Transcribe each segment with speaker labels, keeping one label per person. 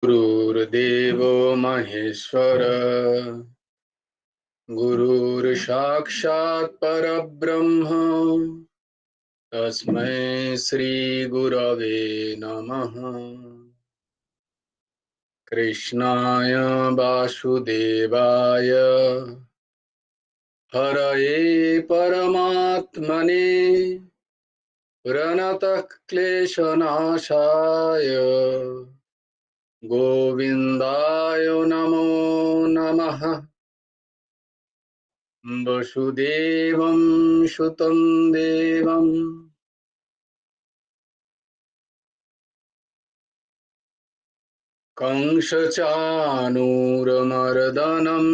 Speaker 1: गुरुर्देवो महेश्वर गुरुर्साक्षात् परब्रह्म तस्मै श्री गुरवे नमः। कृष्णाय वासुदेवाय हरये परमात्मने प्रणतः क्लेशनाशाय गोविन्दाय नमो नमः। वसुदेवं सुतं देवं कंसचाणूरमर्दनं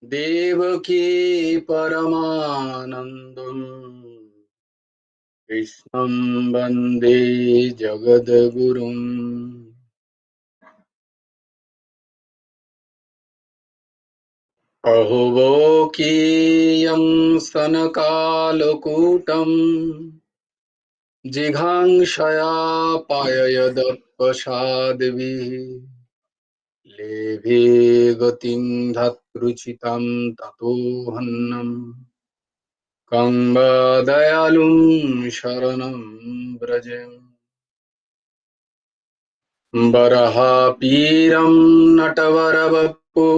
Speaker 1: देवकी परमानन्दम् कृष्णं वन्दे जगद्गुरुम्। अहो वोकीयं स्तनकालकूटम् जिघांसया पाययदप्रसाद्भिः लेभे गतिं धत्रुचितं ततोऽहन्नम् कम्बदयालुं शरणं व्रजे। वरहापीरं नटवरवपु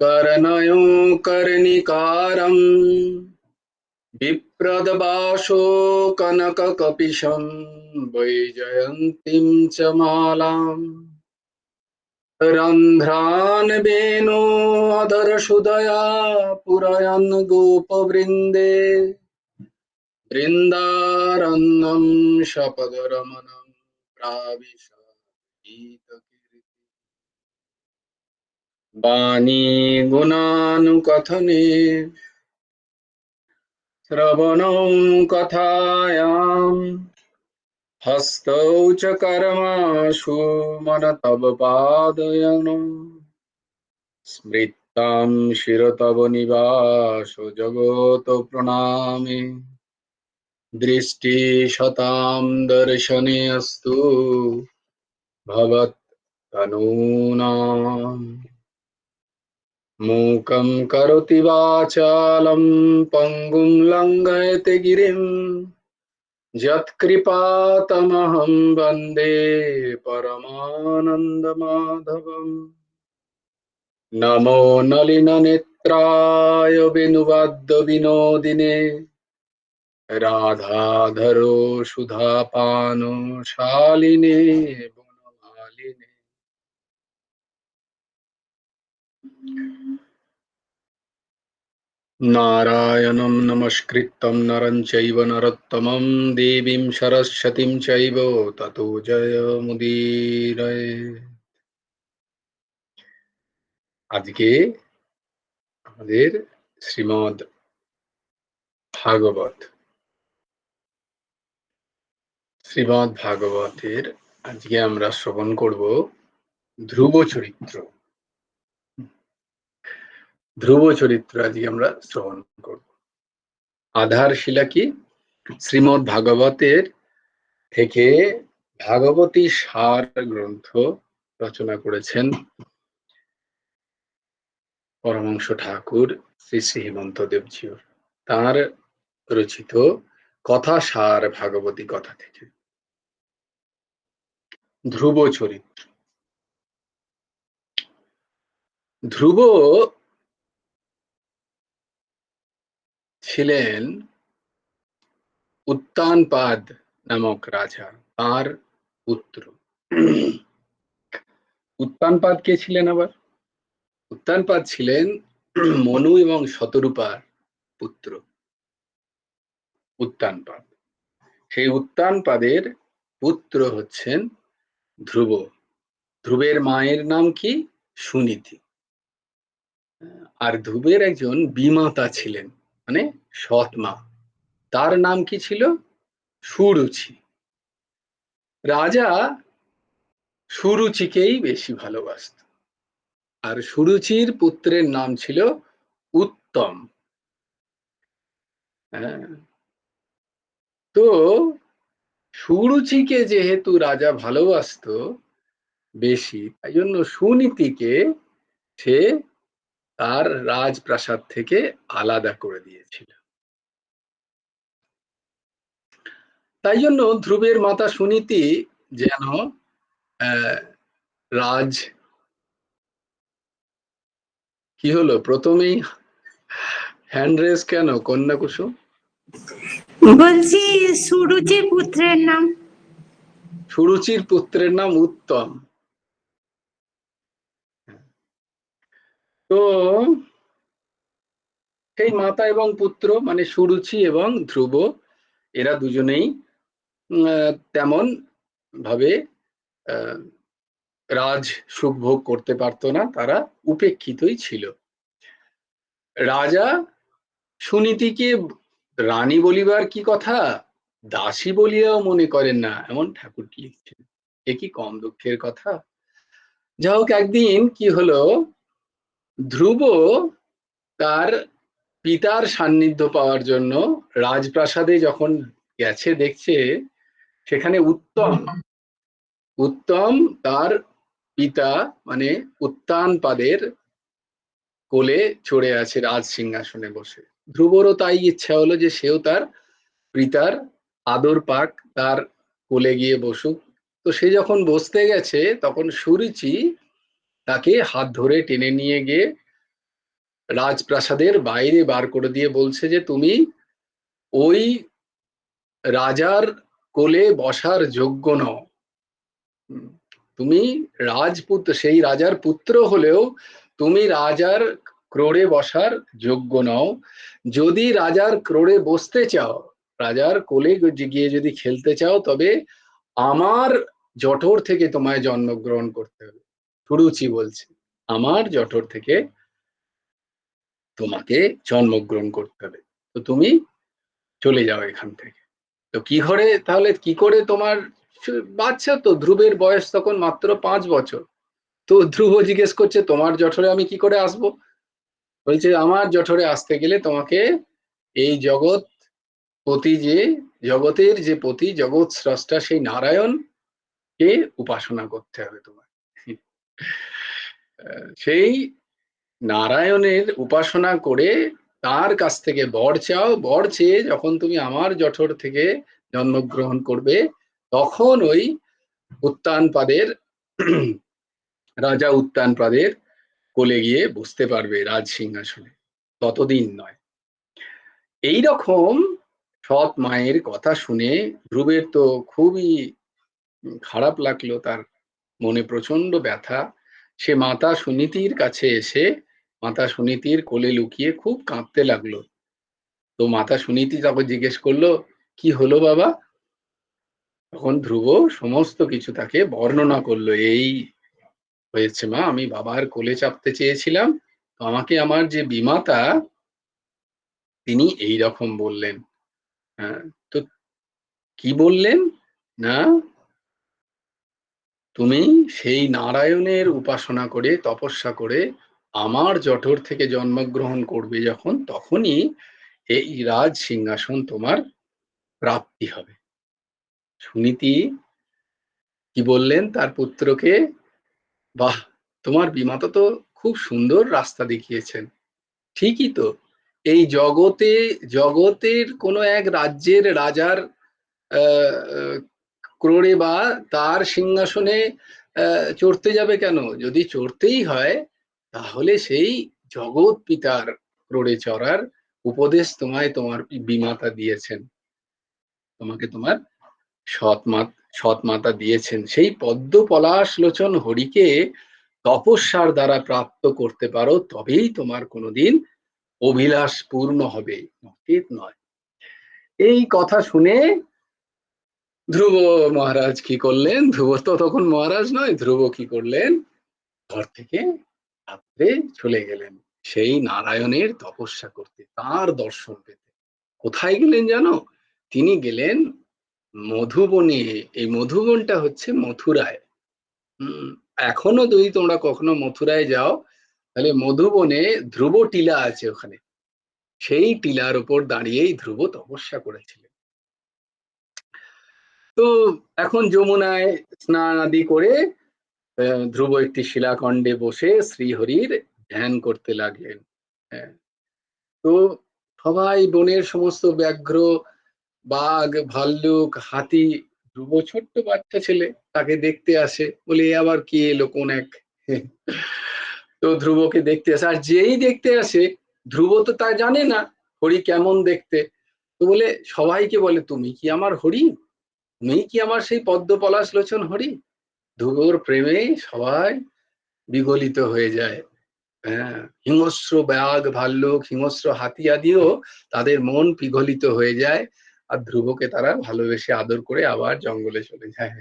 Speaker 1: कर्णयो कर्णिकारं बिप्रदबाशो कनककपिशं वैजयन्तीं च मालाम् रन्ध्रान् वेणो अधरसुधया पुरयन् गोपवृन्दे बृन्दारण्यं शपदरमणं प्राविशतीतकीर्ति। वाणी गुणानुकथने श्रवणौ कथायां हस्तौ च कर्मसु मनतव पादयन् स्मृतां शिरतव निवासो जगत प्रणामे दृष्टिशतां दर्शने अस्तु भवत्तनूनाम्। मूकं करोति वाचालं पङ्गुं लङ्घयते गिरिं यत्कृपातमहं वन्दे परमानन्दमाधवम्। नमो नलिननेत्राय विनुवद्यविनोदिने राधाधरो सुधापानो शालिने गुणमालिने। नारायणं नमस्कृतं नरं चैव नरोत्तमं देवीं सरस्वतीं चैव ततो जयमुदीरये। আজকে আমাদের শ্রীমদ্ ভাগবতের আজকে আমরা শ্রবণ করব ধ্রুব চরিত্র। আজকে আমরা শ্রবণ করব। আধারশিলা কি? শ্রীমদ্ ভাগবতের থেকে ভাগবতী সার গ্রন্থ রচনা করেছেন পরমহংস ঠাকুর শ্রী শ্রী হেমন্ত দেবজি। তাঁর রচিত কথা সার ভাগবতী কথা থেকে ধ্রুব চরিত্র। ধ্রুব ছিলেন উত্তানপাদ নামক রাজা, তার পুত্র। উত্তানপাদ কে ছিলেন আবার? উত্তানপাদ ছিলেন মনু এবং শতরূপার পুত্র উত্তানপাদ। সেই উত্তানপাদের পুত্র হচ্ছেন ধ্রুব। ধ্রুবের মায়ের নাম কি? সুনীতি। আর ধ্রুবের একজন বিমাতা ছিলেন, মানে সৎ মা, তার নাম কি ছিল? সুরুচি। রাজা সুরুচিকেই বেশি ভালোবাসত, আর সুরুচির পুত্রের নাম ছিল উত্তম। তো সুরুচিকে যেহেতু রাজা ভালোবাসতো বেশি, তাই জন্য সুনীতিকে সে তার রাজপ্রাসাদ থেকে আলাদা করে দিয়েছিল। তাই জন্য ধ্রুবের মাতা সুনীতি যেন আহ, রাজ কি হলো প্রথমেই হ্যান্ড রেজ কেন কন্যা কুসুম?
Speaker 2: বলছি সুরুচি পুত্রের নাম।
Speaker 1: সুরুচির পুত্রের নাম উত্তম। তো সেই মাতা এবং পুত্র মানে সুরুচি এবং ধ্রুব, এরা দুজনেই তেমন ভাবে আহ, রাজ সুখ ভোগ করতে পারতো না, তারা উপেক্ষিতই ছিল। রাজা সুনীতিকে রানী বলিবার কি কথা, দাসী বলিয়াও মনে করেন না, এমন ঠাকুরটি লিখছেন। এ কি কম দুঃখের কথা। যা হোক, একদিন কি হলো, ধ্রুব তার পিতার সান্নিধ্য পাওয়ার জন্য রাজপ্রাসাদে যখন গেছে, দেখছে সেখানে উত্তম উত্তম তার পিতা মানে উত্তানপাদের কোলে চড়ে আছে রাজ সিংহাসনে বসে। ধ্রুবরও তাই ইচ্ছা হলো যে সেও তার পিতার আদর পাক, তার কোলে গিয়ে বসুক। তো সে যখন বসতে গেছে তখন সুরুচি তাকে হাত ধরে টেনে নিয়ে গিয়ে রাজপ্রাসাদের বাইরে বার করে দিয়ে বলছে যে তুমি ওই রাজার কোলে বসার যোগ্য নও। তুমি রাজপুত্র, সেই রাজার পুত্র হলেও তুমি রাজার ক্রোড়ে বসার যোগ্য নও। যদি রাজার ক্রোড়ে বসতে চাও, রাজার কোলে গিয়ে যদি খেলতে চাও, তবে আমার জঠর থেকে তোমায় জন্মগ্রহণ করতে হবে। সুরুচি বলছে আমার জঠর থেকে তোমাকে জন্মগ্রহণ করতে হবে, তো তুমি চলে যাও এখান থেকে। তো কি করে তাহলে, কি করে তোমার, বাচ্চা তো, ধ্রুবের বয়স তখন মাত্র 5 বছর। তো ধ্রুব জিজ্ঞেস করছে তোমার জঠরে আমি কি করে আসবো? বলছে আমার জঠরে আসতে গেলে তোমাকে এই জগৎ পতি, যে জগতের যে পতি, জগৎ স্রষ্টা সেই নারায়ণ কে উপাসনা করতে হবে তোমার। সেই নারায়ণের উপাসনা করে তার কাছ থেকে বর চাও। বর চেয়ে যখন তুমি আমার জঠর থেকে জন্মগ্রহণ করবে, তখন ওই উত্তানপাদের রাজা উত্তানপাদের কোলে গিয়ে বসতে পারবে রাজ সিংহাসনে, ততদিন নয়। এই রকম সৎ মায়ের কথা শুনে ধ্রুবের তো খুবই খারাপ লাগলো, তার মনে প্রচন্ড ব্যথা। সে মাতা সুনীতির কাছে এসে মাতা সুনীতির কোলে লুকিয়ে খুব কাঁদতে লাগলো। তো মাতা সুনীতি তাকে জিজ্ঞেস করলো কি হলো বাবা? তখন ধ্রুব সমস্ত কিছু তাকে বর্ণনা করলো। এই হয়েছে মা, আমি বাবার কোলে চাপতে চেয়েছিলাম, তো আমাকে আমার যে বিমাতা তিনি এই রকম বললেন। হ্যাঁ, তো কি বললেন না, তুমি সেই নারায়ণের উপাসনা করে তপস্যা করে আমার জঠর থেকে জন্মগ্রহণ করবে যখন, তখনই এই রাজ সিংহাসন তোমার প্রাপ্তি হবে। সুনীতি কি বললেন তার পুত্রকে, বাহ, তোমার বিমাতা তো খুব সুন্দর রাস্তা দেখিয়েছেন। ঠিকই তো, এই জগতে, জগতের কোনো এক রাজ্যের রাজার ক্রোড়ে বা তার সিংহাসনে চড়তে যাবে কেন? যদি চড়তেই হয় তাহলে সেই জগৎ পিতার ক্রোড়ে চড়ার উপদেশ তোমায় তোমার বিমাতা দিয়েছেন, তোমাকে তোমার সৎ মাতা দিয়েছেন। সেই পদ্ম পলাশ লোচন হরিকে তপস্যার দ্বারা প্রাপ্ত করতে পারো, তবেই তোমার কোনোদিন অভিলাষ পূর্ণ হবে, নচেৎ নয়। এই কথা শুনে ধ্রুব মহারাজ কি করলেন, ধ্রুব তো তখন মহারাজ নয়, ধ্রুব কি করলেন, ঘর থেকে রাত্রে চলে গেলেন সেই নারায়ণের তপস্যা করতে, তার দর্শন পেতে। কোথায় গেলেন জানো? তিনি গেলেন মধুবনে। এই মধুবনটা হচ্ছে মথুরায়। এখনো যদি তোমরা কখনো মথুরায় যাও, তাহলে মধুবনে ধ্রুব টিলা আছে ওখানে, সেই টিলার উপর দাঁড়িয়েই ধ্রুব তপস্যা করেছিলেন। তো এখন যমুনায় স্নান আদি করে ধ্রুব একটি শিলাখণ্ডে বসে শ্রীহরির ধ্যান করতে লাগলেন। হ্যাঁ, তো সবাই বনের সমস্ত ব্যাঘ্র, বাঘ, ভাল্লুক, হাতি, ধ্রুব ছোট্ট বাচ্চা ছেলে, তাকে দেখতে আসে, বলে এ আবার কি এলো কোন এক। তো ধ্রুবকে দেখতে আসে, আর যেই দেখতে আসে ধ্রুব তো তা জানে না হরি কেমন দেখতে। তো বলে সবাইকে বলে, তুমি কি আমার হরি? তুমি কি আমার সেই পদ্ম পলাশ লোচন হরি? ধ্রুবর প্রেমে সবাই বিগলিত হয়ে যায়। হ্যাঁ, হিংস্র বাঘ, ভাল্লুক, হিংস্র হাতি আদিও তাদের মন পিঘলিত হয়ে যায়, আর ধ্রুবকে তারা ভালোবেসে আদর করে আবার জঙ্গলে চলে যায়।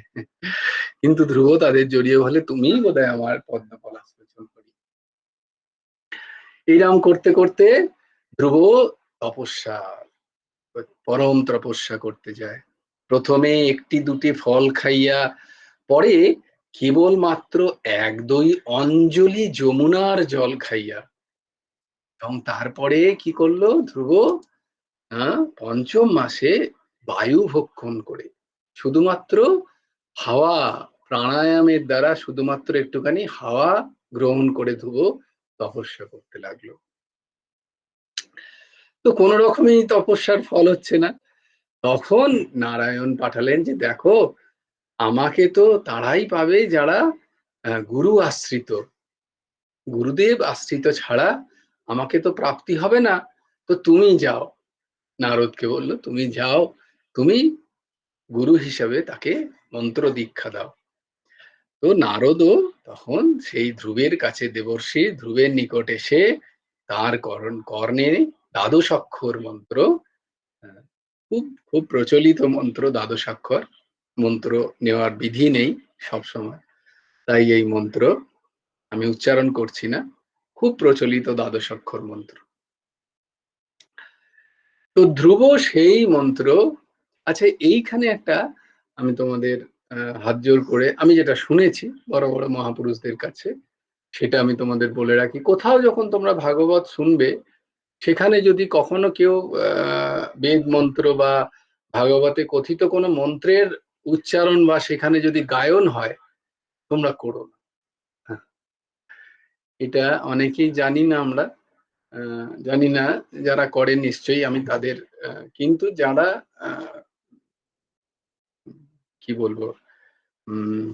Speaker 1: কিন্তু ধ্রুব তাদের জড়িয়ে বলে, তুমিই বোধহয় আমার পদ্ম পলাশ লোচন হরি। এইরকম করতে করতে ধ্রুব তপস্যা, পরম তপস্যা করতে যায়। প্রথমে একটি দুটি ফল খাইয়া, পরে কেবলমাত্র 1-2 অঞ্জলি যমুনার জল খাইয়া, এবং তারপরে কি করলো ধ্রুব, পঞ্চম মাসে বায়ু ভক্ষণ করে, শুধুমাত্র হাওয়া, প্রাণায়ামের দ্বারা শুধুমাত্র একটুখানি হাওয়া গ্রহণ করে ধ্রুব তপস্যা করতে লাগলো। তো কোন রকমই তপস্যার ফল হচ্ছে না। তখন নারায়ণ পাঠালেন যে দেখো, আমাকে তো তারাই পাবে যারা গুরু আশ্রিত, গুরুদেব আশ্রিত ছাড়া আমাকে তো প্রাপ্তি হবে না। তো তুমি যাও, নারদকে বললো, তুমি যাও, তুমি গুরু হিসাবে তাকে মন্ত্র দীক্ষা দাও। তো নারদও তখন সেই ধ্রুবের কাছে, দেবর্ষি ধ্রুবের নিকট এসে তার কর্ণে দ্বাদশাক্ষর মন্ত্র, খুব খুব প্রচলিত মন্ত্র, দ্বাদশাক্ষর মন্ত্র নেওয়ার বিধি নেই সবসময়, তাই এই মন্ত্র আমি উচ্চারণ করছি না, খুব প্রচলিত দ্বাদশাক্ষর মন্ত্র। তো ধ্রুব সেই মন্ত্র, আচ্ছা এইখানে একটা আমি তোমাদের হাত জোর করে আমি যেটা শুনেছি বড় বড় মহাপুরুষদের কাছে, সেটা আমি তোমাদের বলে রাখি। কোথাও যখন তোমরা ভাগবত শুনবে, সেখানে যদি কখনো কেউ বেদ মন্ত্র বা ভাগবতে কথিত কোনো মন্ত্রের উচ্চারণ বা সেখানে যদি গায়ন হয়, তোমরা করো না। হ্যাঁ, এটা অনেকেই জানি না আমরা, জানি না, যারা করেন নিশ্চয়ই আমি তাদের, কিন্তু যারা কি বলবো, উম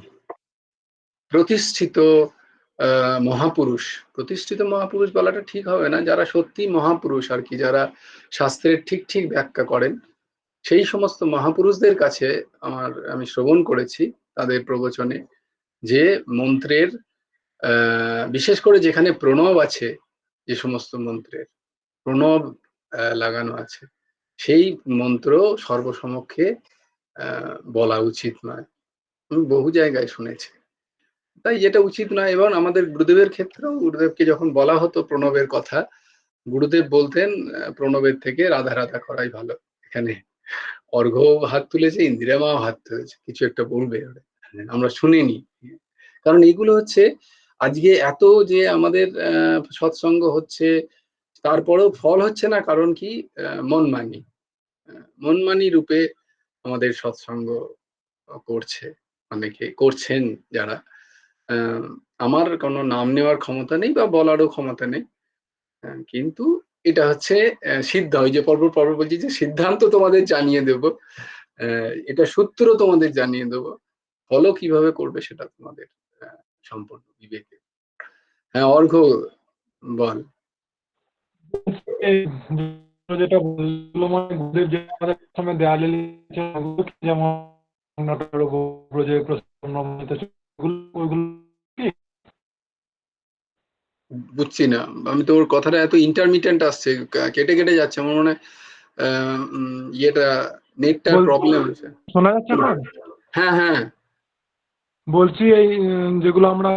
Speaker 1: প্রতিষ্ঠিত মহাপুরুষ, প্রতিষ্ঠিত মহাপুরুষ বলাটা ঠিক হবে না, যারা সত্যি মহাপুরুষ আর কি, যারা শাস্ত্রের ঠিক ঠিক ব্যাখ্যা করেন, সেই সমস্ত মহাপুরুষদের কাছে আমি শ্রবণ করেছি তাদের প্রবচনে, যে মন্ত্রের বিশেষ করে যেখানে প্রণব আছে, যে সমস্ত মন্ত্রের প্রণব লাগানো আছে, সেই মন্ত্র সর্বসমক্ষে বলা উচিত নয়। আমি বহু জায়গায় শুনেছি, তাই যেটা উচিত নয়। এবং আমাদের গুরুদেবের ক্ষেত্রেও, গুরুদেবকে যখন বলা হতো প্রণবের কথা, গুরুদেব বলতেন প্রণবের থেকে রাধা রাধা করাই ভালো। এখানে অর্ঘ্য হাত তুলেছে, ইন্দিরা মাও হাত তুলেছে, কিছু একটা বলবে আমরা শুনিনি। কারণ এইগুলো হচ্ছে, আজকে এত যে আমাদের সৎসঙ্গ হচ্ছে, তারপরেও ফল হচ্ছে না, কারণ কি, মনমানি, মনমানি রূপে আমাদের সৎসঙ্গ করছে, অনেকে করছেন যারা। আমার কোনো নাম নেওয়ার ক্ষমতা নেই বা বলারও ক্ষমতা নেই, কিন্তু এটা হচ্ছে ওই যে পর্ব পর্ব বলছি যে সিদ্ধান্ত তোমাদের জানিয়ে দেব, এটা সূত্র তোমাদের জানিয়ে দেব, ফলো কিভাবে করবে সেটা তোমাদের সম্পূর্ণ বিবেকে। হ্যাঁ, অর্ঘ্য বল।
Speaker 3: এই যেটা বললো, মানে গুরুদেব যে আমাদের প্রথমে দেয়ালে লিখেছেন, ওগুলো কি, যেমন নটার উপর যে প্রসন্ন ওইগুলো কি?
Speaker 1: বুঝছি না, আমি তোর কথাটা এত ইন্টারমিটেন্ট আসছে, কেটে কেটে যাচ্ছে, আমার মনে হয় ইয়েটা, নেটটার প্রবলেম হচ্ছে।
Speaker 3: শোনা যাচ্ছে এখন?
Speaker 1: হ্যাঁ হ্যাঁ,
Speaker 3: বলছি এই যেগুলো আমরা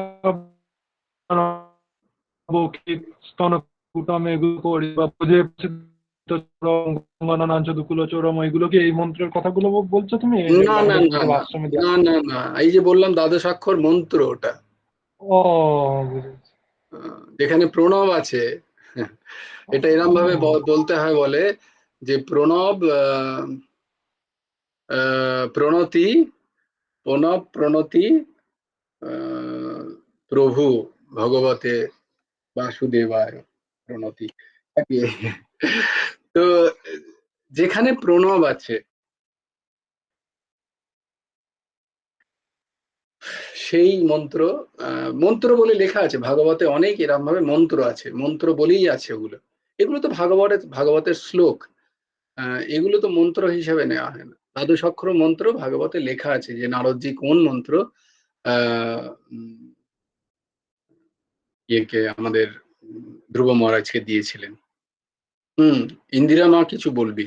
Speaker 3: স্তনকুটম এগুলো করি, বা গণনাঞ্চ দুকুলচরম, এগুলো কি এই মন্ত্রের কথাগুলো বলছো তুমি,
Speaker 1: না
Speaker 3: যেগুলো
Speaker 1: না
Speaker 3: আমাদের
Speaker 1: না
Speaker 3: গুরুদেব
Speaker 1: না
Speaker 3: আশ্রমে
Speaker 1: না
Speaker 3: দেওয়া?
Speaker 1: না না, এই যে বললাম দ্বাদশাক্ষর মন্ত্র, ওটা
Speaker 3: ও, বুঝেছি।
Speaker 1: যেখানে প্রণব আছে। এটা এরম ভাবে বলতে হয়, বলে যে প্রণব, প্রণতি, প্রণব প্রণতি প্রভু ভগবতে বাসুদেবায় প্রণতি। তো যেখানে প্রণব আছে সেই মন্ত্র, মন্ত্র বলে লেখা আছে ভাগবতে, অনেক এরকম ভাবে মন্ত্র আছে, মন্ত্র বলেই আছে ওগুলো। এগুলো তো ভাগবতের শ্লোক, এগুলো তো মন্ত্র হিসাবে নেওয়া হয় না। দ্বাদশ অক্ষর মন্ত্র ভাগবতে লেখা আছে যে নারদজি কোন মন্ত্র আহ ইয়েকে আমাদের ধ্রুব মহারাজকে দিয়েছিলেন। ইন্দিরা মা কিছু বলবি?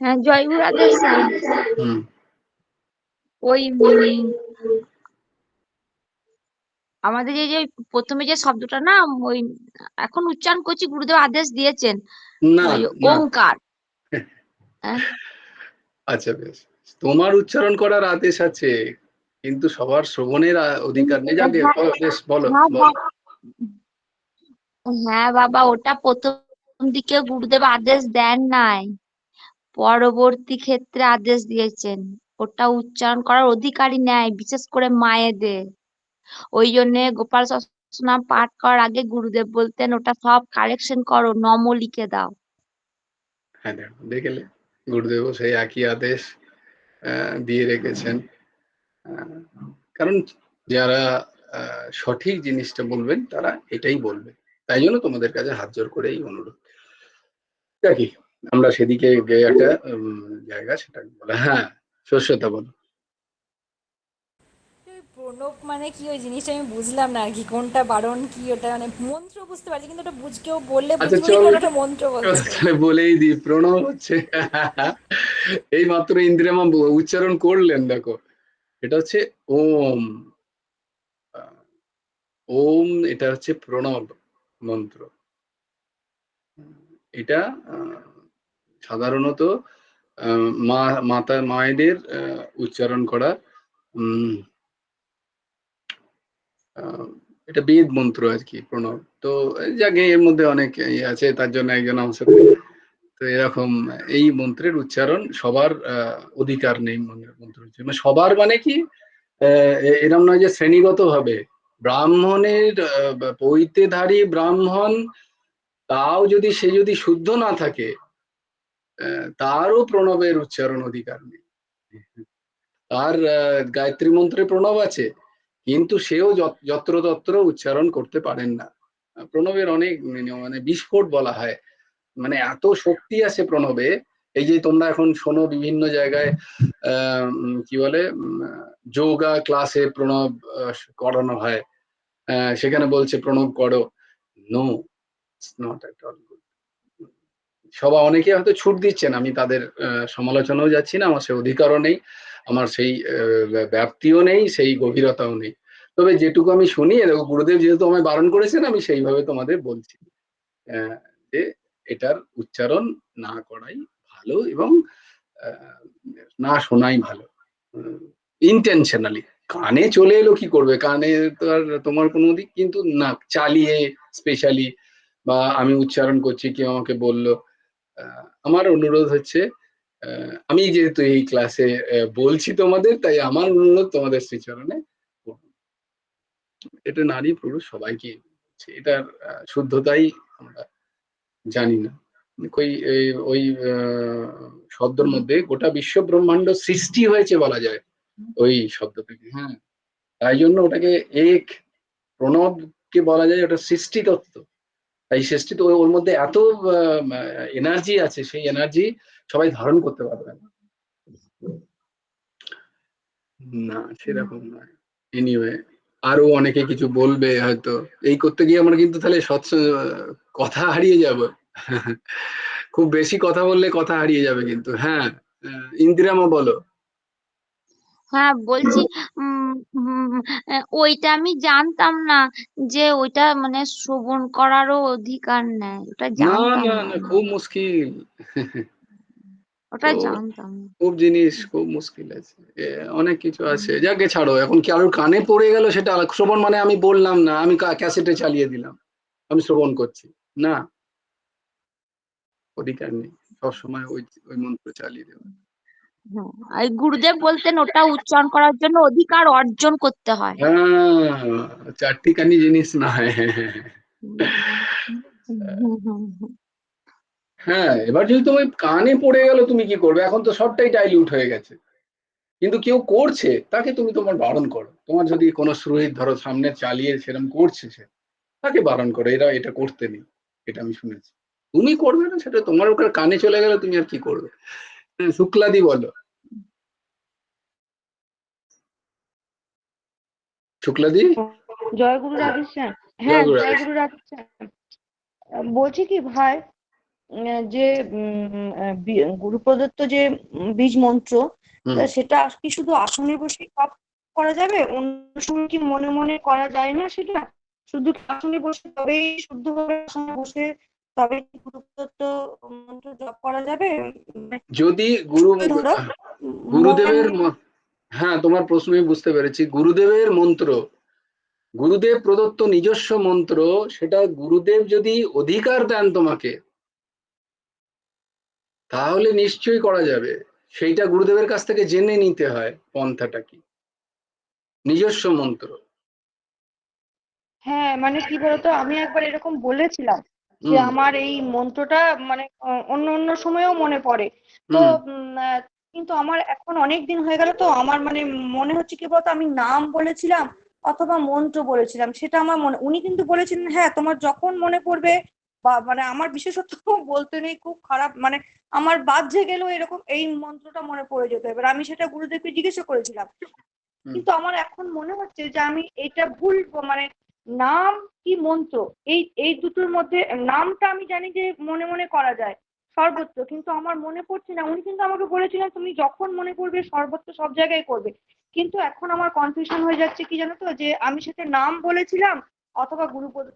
Speaker 4: হ্যাঁ, জয়গুরু আদেশ স্যার।
Speaker 1: হুম
Speaker 4: ওই আমাদের এই যে প্রথমে যে শব্দটা না, ওই এখন উচ্চারণ করছি, গুরুদেব আদেশ দিয়েছেন,
Speaker 1: না
Speaker 4: ওই
Speaker 1: না
Speaker 4: ওঙ্কার। হ্যাঁ,
Speaker 1: আচ্ছা বেশ, তোমার উচ্চারণ করার আদেশ আছে, কিন্তু সবার শ্রবণের অধিকার নেই। যাকে
Speaker 4: হ্যাঁ,
Speaker 1: বেশ, বলো
Speaker 4: হ্যাঁ,
Speaker 1: বলো।
Speaker 4: হ্যাঁ বাবা, ওটা প্রথম দিকে গুরুদেব আদেশ দেন নাই, পরবর্তী ক্ষেত্রে আদেশ দিয়েছেন। ওটা উচ্চারণ করার অধিকারই নেয়, বিশেষ করে মায়েদের। ওই জন্য গোপাল সহস্রনাম পাঠ করার আগে গুরুদেব বলতেন ওটা সব কারেকশন করো, নম লিখে দাও।
Speaker 1: হ্যাঁ দেখো, দেখলে গুরুদেব সেই একই আদেশ দিয়ে রেখেছেন। আহ, কারণ যারা সঠিক জিনিসটা বলবেন তারা এটাই বলবে, তাই জন্য তোমাদের কাছে হাত জোর করে এই অনুরোধ। কি আমরা সেদিকে গিয়ে একটা জায়গা, সেটা বলে। হ্যাঁ, শস্যতা বলো।
Speaker 5: প্রণব মানে কি, ওই জিনিসটা আমি বুঝলাম না আর কি, কোনটা বারণ কি ওটা, মানে মন্ত্র বুঝতে পারছি কিন্তু ওটা কেউ বললে
Speaker 1: আচ্ছা
Speaker 5: বুঝবো কি
Speaker 1: চল,
Speaker 5: করে ওটা মন্ত্র বলছে।
Speaker 1: তাহলে বলেই দি, প্রণব হচ্ছে এই মাত্র ইন্দ্রিয়ামা উচ্চারণ করলেন, দেখো এটা হচ্ছে ওম। ওম এটা হচ্ছে প্রণব মন্ত্র। এটা সাধারণত মায়েদের উচ্চারণ করা, উম এটা বেদ মন্ত্র আর কি, প্রণব। তো যাকে এর মধ্যে অনেক ইয়ে আছে, তার জন্য একজন আমার সাথে, তো এরকম এই মন্ত্রের উচ্চারণ সবার অধিকার নেই। মন্ত্র উচ্চারণ সবার মানে কি, এরম নয় যে শ্রেণীগত ভাবে ব্রাহ্মণের, পৈতেধারী ব্রাহ্মণ, তাও যদি সে যদি শুদ্ধ না থাকে, তারও প্রণবের উচ্চারণ অধিকার নেই। আর গায়ত্রী মন্ত্রে প্রণব আছে, কিন্তু সেও যত্রতত্র উচ্চারণ করতে পারেন না। প্রণবের অনেক মানে বিস্ফোট বলা হয়, মানে এত শক্তি আছে প্রণবে। এই যে তোমরা এখন শোনো বিভিন্ন জায়গায় কি বলে, যোগা ক্লাসে প্রণব করানো হয়, সেখানে বলছে প্রণব করো। No, not at all good. সবাই অনেকে হয়তো ছুট দিচ্ছেন, আমি তাদের সমালোচনাও যাচ্ছি না, আমার সেই অধিকারও নেই, আমার সেই ব্যাপ্তিও নেই, সেই গভীরতাও নেই। তবে যেটুকু আমি শুনি, দেখো গুরুদেব যেহেতু আমায় বারণ করেছেন, আমি সেইভাবে তোমাদের বলছি যে এটার উচ্চারণ না করাই ভালো, এবং না শোনাই ভালো। ইন্টেনশনালি কানে চলে এলো কি করবে, কানে তো আর তোমার কোনো দিক, কিন্তু না চালিয়ে স্পেশালি, বা আমি উচ্চারণ করছি কেউ আমাকে বললো, আমার অনুরোধ হচ্ছে, আমি যেহেতু এই ক্লাসে বলছি তোমাদের, তাই আমার অনুরোধ তোমাদের শ্রীচরণে, এটা নারী পুরুষ সবাইকে, এটার শুদ্ধতাই আমরা জানি না। ওই শব্দের মধ্যে গোটা বিশ্ব ব্রহ্মাণ্ড সৃষ্টি হয়েছে বলা যায় ওই শব্দ থেকে। হ্যাঁ, তাই জন্য ওটাকে এক প্রণবকে বলা যায় ওটা সৃষ্টি তত্ত্ব। তাই সৃষ্টি তো ওর মধ্যে এত এনার্জি আছে, সেই এনার্জি সবাই ধারণ করতে পারবে না। না সেরকম নয়। এনিওয়ে, আরো অনেকে কিছু বলবে হয়তো, এই করতে গিয়ে আমরা কিন্তু তাহলে কথা হারিয়ে যাব। খুব বেশি কথা বললে কথা হারিয়ে যাবে কিন্তু। হ্যাঁ, ইন্দিরামা বলো।
Speaker 4: হ্যাঁ বলছি, ওইটা আমি জানতাম না যে ওইটা মানে শ্রবণ করারও অধিকার নেই, ওটা
Speaker 1: না
Speaker 4: জানতাম
Speaker 1: না
Speaker 4: না
Speaker 1: না,
Speaker 4: আমি।
Speaker 1: খুব মুশকিল।
Speaker 4: ওটা
Speaker 1: তো
Speaker 4: জানতাম না।
Speaker 1: খুব জিনিস, খুব মুশকিল আছে, অনেক কিছু আছে। যাকে ছাড়ো, এখন কি আরো কানে পড়ে গেল সেটা আলাদা। শ্রবণ মানে আমি বললাম না, আমি ক্যাসেটে চালিয়ে দিলাম, আমি শ্রবণ করছি না, অধিকার নেই। সবসময় ওই ওই মন্ত্র চালিয়ে দেবে।
Speaker 4: হ্যাঁ, আর গুরুদেব বলতেন ওটা উচ্চারণ করার জন্য অধিকার অর্জন করতে হয়।
Speaker 1: হ্যাঁ, চারটিখানি জিনিস না। হ্যাঁ হ্যাঁ হ্যাঁ হ্যাঁ।
Speaker 4: হুম, হুম, হুম, হুম।
Speaker 1: হ্যাঁ, এবার যদি তোমার কানে পড়ে গেল তুমি কি করবে? এখন তো সবটাই ডাইলিউট হয়ে গেছে, কিন্তু কেউ করছে তাকে তুমি তোমার বারণ করো। তোমার যদি কোনো সুরোহিত ধরো সামনে চালিয়ে সেরকম করছে, সে তাকে বারণ করো, এরা এটা করতে নেই, এটা আমি শুনেছি। তুমি করবে না, সেটা তোমার ওখানে কানে চলে গেলে তুমি আর কি করবে? শুক্লাদি বলো, শুক্লাদি।
Speaker 6: জয় গুরু রাধেশ্যাম।
Speaker 1: জয়
Speaker 6: হ্যাঁ,
Speaker 1: গুরু
Speaker 6: জয়
Speaker 1: রাধেশ।
Speaker 6: গুরু রাধেশ্যাম। বলছি কি ভাই, যে গুরু প্রদত্ত যে বীজ মন্ত্র,
Speaker 1: হুম।
Speaker 6: তা সেটা কি শুধু আসনে বসে জপ করা যাবে? অন্য সময় কি মনে মনে করা যায় না সেটা? শুধু কি আসনে বসে তবেই শুদ্ধভাবে আসনে বসে তবে কি গুরু প্রদত্ত মন্ত্র জপ করা যাবে? মানে
Speaker 1: যদি গুরু
Speaker 6: ধরো মনে
Speaker 1: গুরুদেবের হ্যাঁ, তোমার প্রশ্ন আমি বুঝতে পেরেছি। গুরুদেবের মন্ত্র, গুরুদেব প্রদত্ত নিজস্ব মন্ত্র, সেটা গুরুদেব যদি অধিকার দেন তোমাকে, তাহলে নিশ্চয়ই করা যাবে। সেইটা গুরুদেবের কাছ থেকে জেনে নিতে হয় পন্থাটা কি, নিজস্ব মন্ত্র।
Speaker 6: হ্যাঁ, মানে কি বলতো, আমি একবার এরকম বলেছিলাম যে
Speaker 1: হুম
Speaker 6: আমার এই মন্ত্রটা মানে অন্য অন্য সময়েও মনে পড়ে। তো
Speaker 1: হুম
Speaker 6: কিন্তু আমার এখন অনেক দিন হয়ে গেল, তো আমার মানে মনে হচ্ছে কি বলতো, আমি নাম বলেছিলাম অথবা মন্ত্র বলেছিলাম, সেটা আমার মনে, উনি কিন্তু বলেছিলেন হ্যাঁ তোমার যখন মনে পড়বে, বা মানে আমার বিশেষত বলতে নেই, খুব খারাপ মানে আমার বাহ্যে গেলেও এরকম এই মন্ত্রটা মনে পড়ে যেত। এবার আমি সেটা গুরুদেবকে জিজ্ঞাসা করেছিলাম,
Speaker 1: হুম।
Speaker 6: কিন্তু আমার এখন মনে হচ্ছে যে আমি এটা ভুল, মানে নাম কি মন্ত্র, এই এই দুটোর মধ্যে নামটা আমি জানি যে মনে মনে করা যায় সর্বত্র, কিন্তু আমার মনে পড়ছে না। উনি কিন্তু আমাকে বলেছিলেন তুমি যখন মনে করবে সর্বত্র সব জায়গায় করবে, কিন্তু এখন আমার কনফিউশন হয়ে যাচ্ছে কি জানো তো, যে আমি সেটা নাম বলেছিলাম অথবা গুরুপদ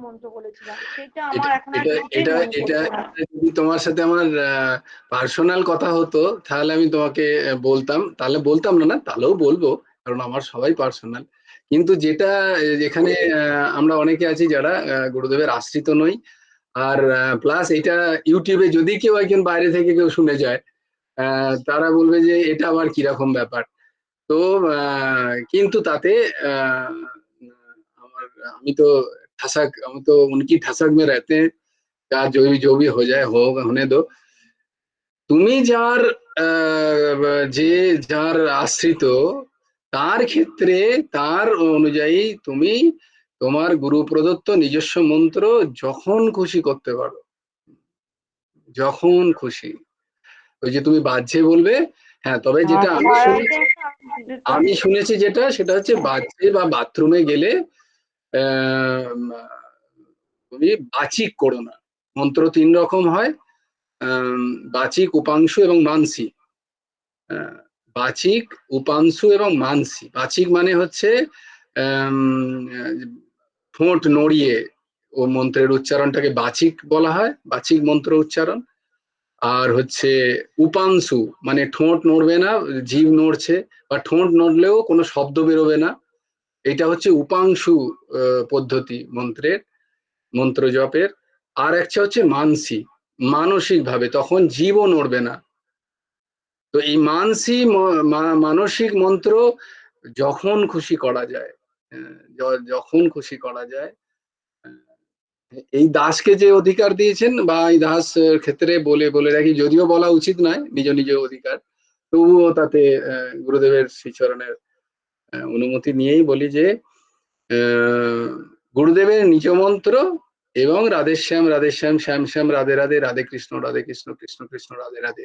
Speaker 6: মন্ত্র বলেছিলাম, সেটা
Speaker 1: এটা
Speaker 6: আমার এখন আর
Speaker 1: এটা
Speaker 6: কিছুতেই
Speaker 1: এটা
Speaker 6: মনে
Speaker 1: এটা
Speaker 6: পড়ছে না।
Speaker 1: যদি তোমার সাথে আমার পার্সোনাল কথা হতো, তাহলে আমি তোমাকে বলতাম, তাহলে বলতাম না, না তাহলেও বলবো, কারণ আমার সবাই পার্সোনাল। কিন্তু যেটা যেখানে আমরা অনেকে আছি যারা গুরুদেবের আশ্রিত নই, আর প্লাস এটা ইউটিউবে যদি কেউ একজন বাইরে থেকে কেউ শুনে যায়, তারা বলবে যে এটা আবার কিরকম ব্যাপার। তো কিন্তু তাতে আহ, আমার আমি তো ठसक, हम तो उनकी ठसक में रहते हैं। क्या जो भी हो जाए हो होने दो। তুমি যার যে যার আশ্রিত, তার ক্ষেত্রে তার অনুযায়ী তুমি তোমার গুরু প্রদত্ত নিজস্ব মন্ত্র যখন খুশি করতে পারো, যখন খুশি। ওই যে তুমি বাহ্যে বলবে, হ্যাঁ, তবে যেটা আমি শুনেছি, আমি শুনেছি যেটা, সেটা হচ্ছে বাহ্যে বা বাথরুমে গেলে আহ, তুমি বাচিক করো না। মন্ত্র তিন রকম হয়, বাচিক, উপাংশু এবং মানসী। আহ, বাচিক, উপাংশু এবং মানসী। বাচিক মানে হচ্ছে ঠোঁট নড়িয়ে ও মন্ত্রের উচ্চারণটাকে বাচিক বলা হয়, বাচিক মন্ত্র উচ্চারণ। আর হচ্ছে উপাংশু, মানে ঠোঁট নড়বে না, জিভ নড়ছে, বা ঠোঁট নড়লেও কোনো শব্দ বেরোবে না, এটা হচ্ছে উপাংশু পদ্ধতি মন্ত্রের, মন্ত্র জপের। আর একটা হচ্ছে মানসী, মানসিক ভাবে, তখন জীবও নড়বে না। তো এই মানসী মানসিক মন্ত্র যখন খুশি করা যায়, যখন খুশি করা যায়। এই দাসকে যে অধিকার দিয়েছেন, বা এই দাস ক্ষেত্রে বলে বলে রাখি, যদিও বলা উচিত নয় নিজ নিজ অধিকার, তবুও তাতে গুরুদেবের শ্রীচরণের অনুমতি নিয়েই বলি যে গুরুদেবের নিজ মন্ত্র এবং রাধেশ্যাম রাধেশ্যাম শ্যাম শ্যাম রাধে রাধে, রাধে কৃষ্ণ কৃষ্ণ কৃষ্ণ রাধে রাধে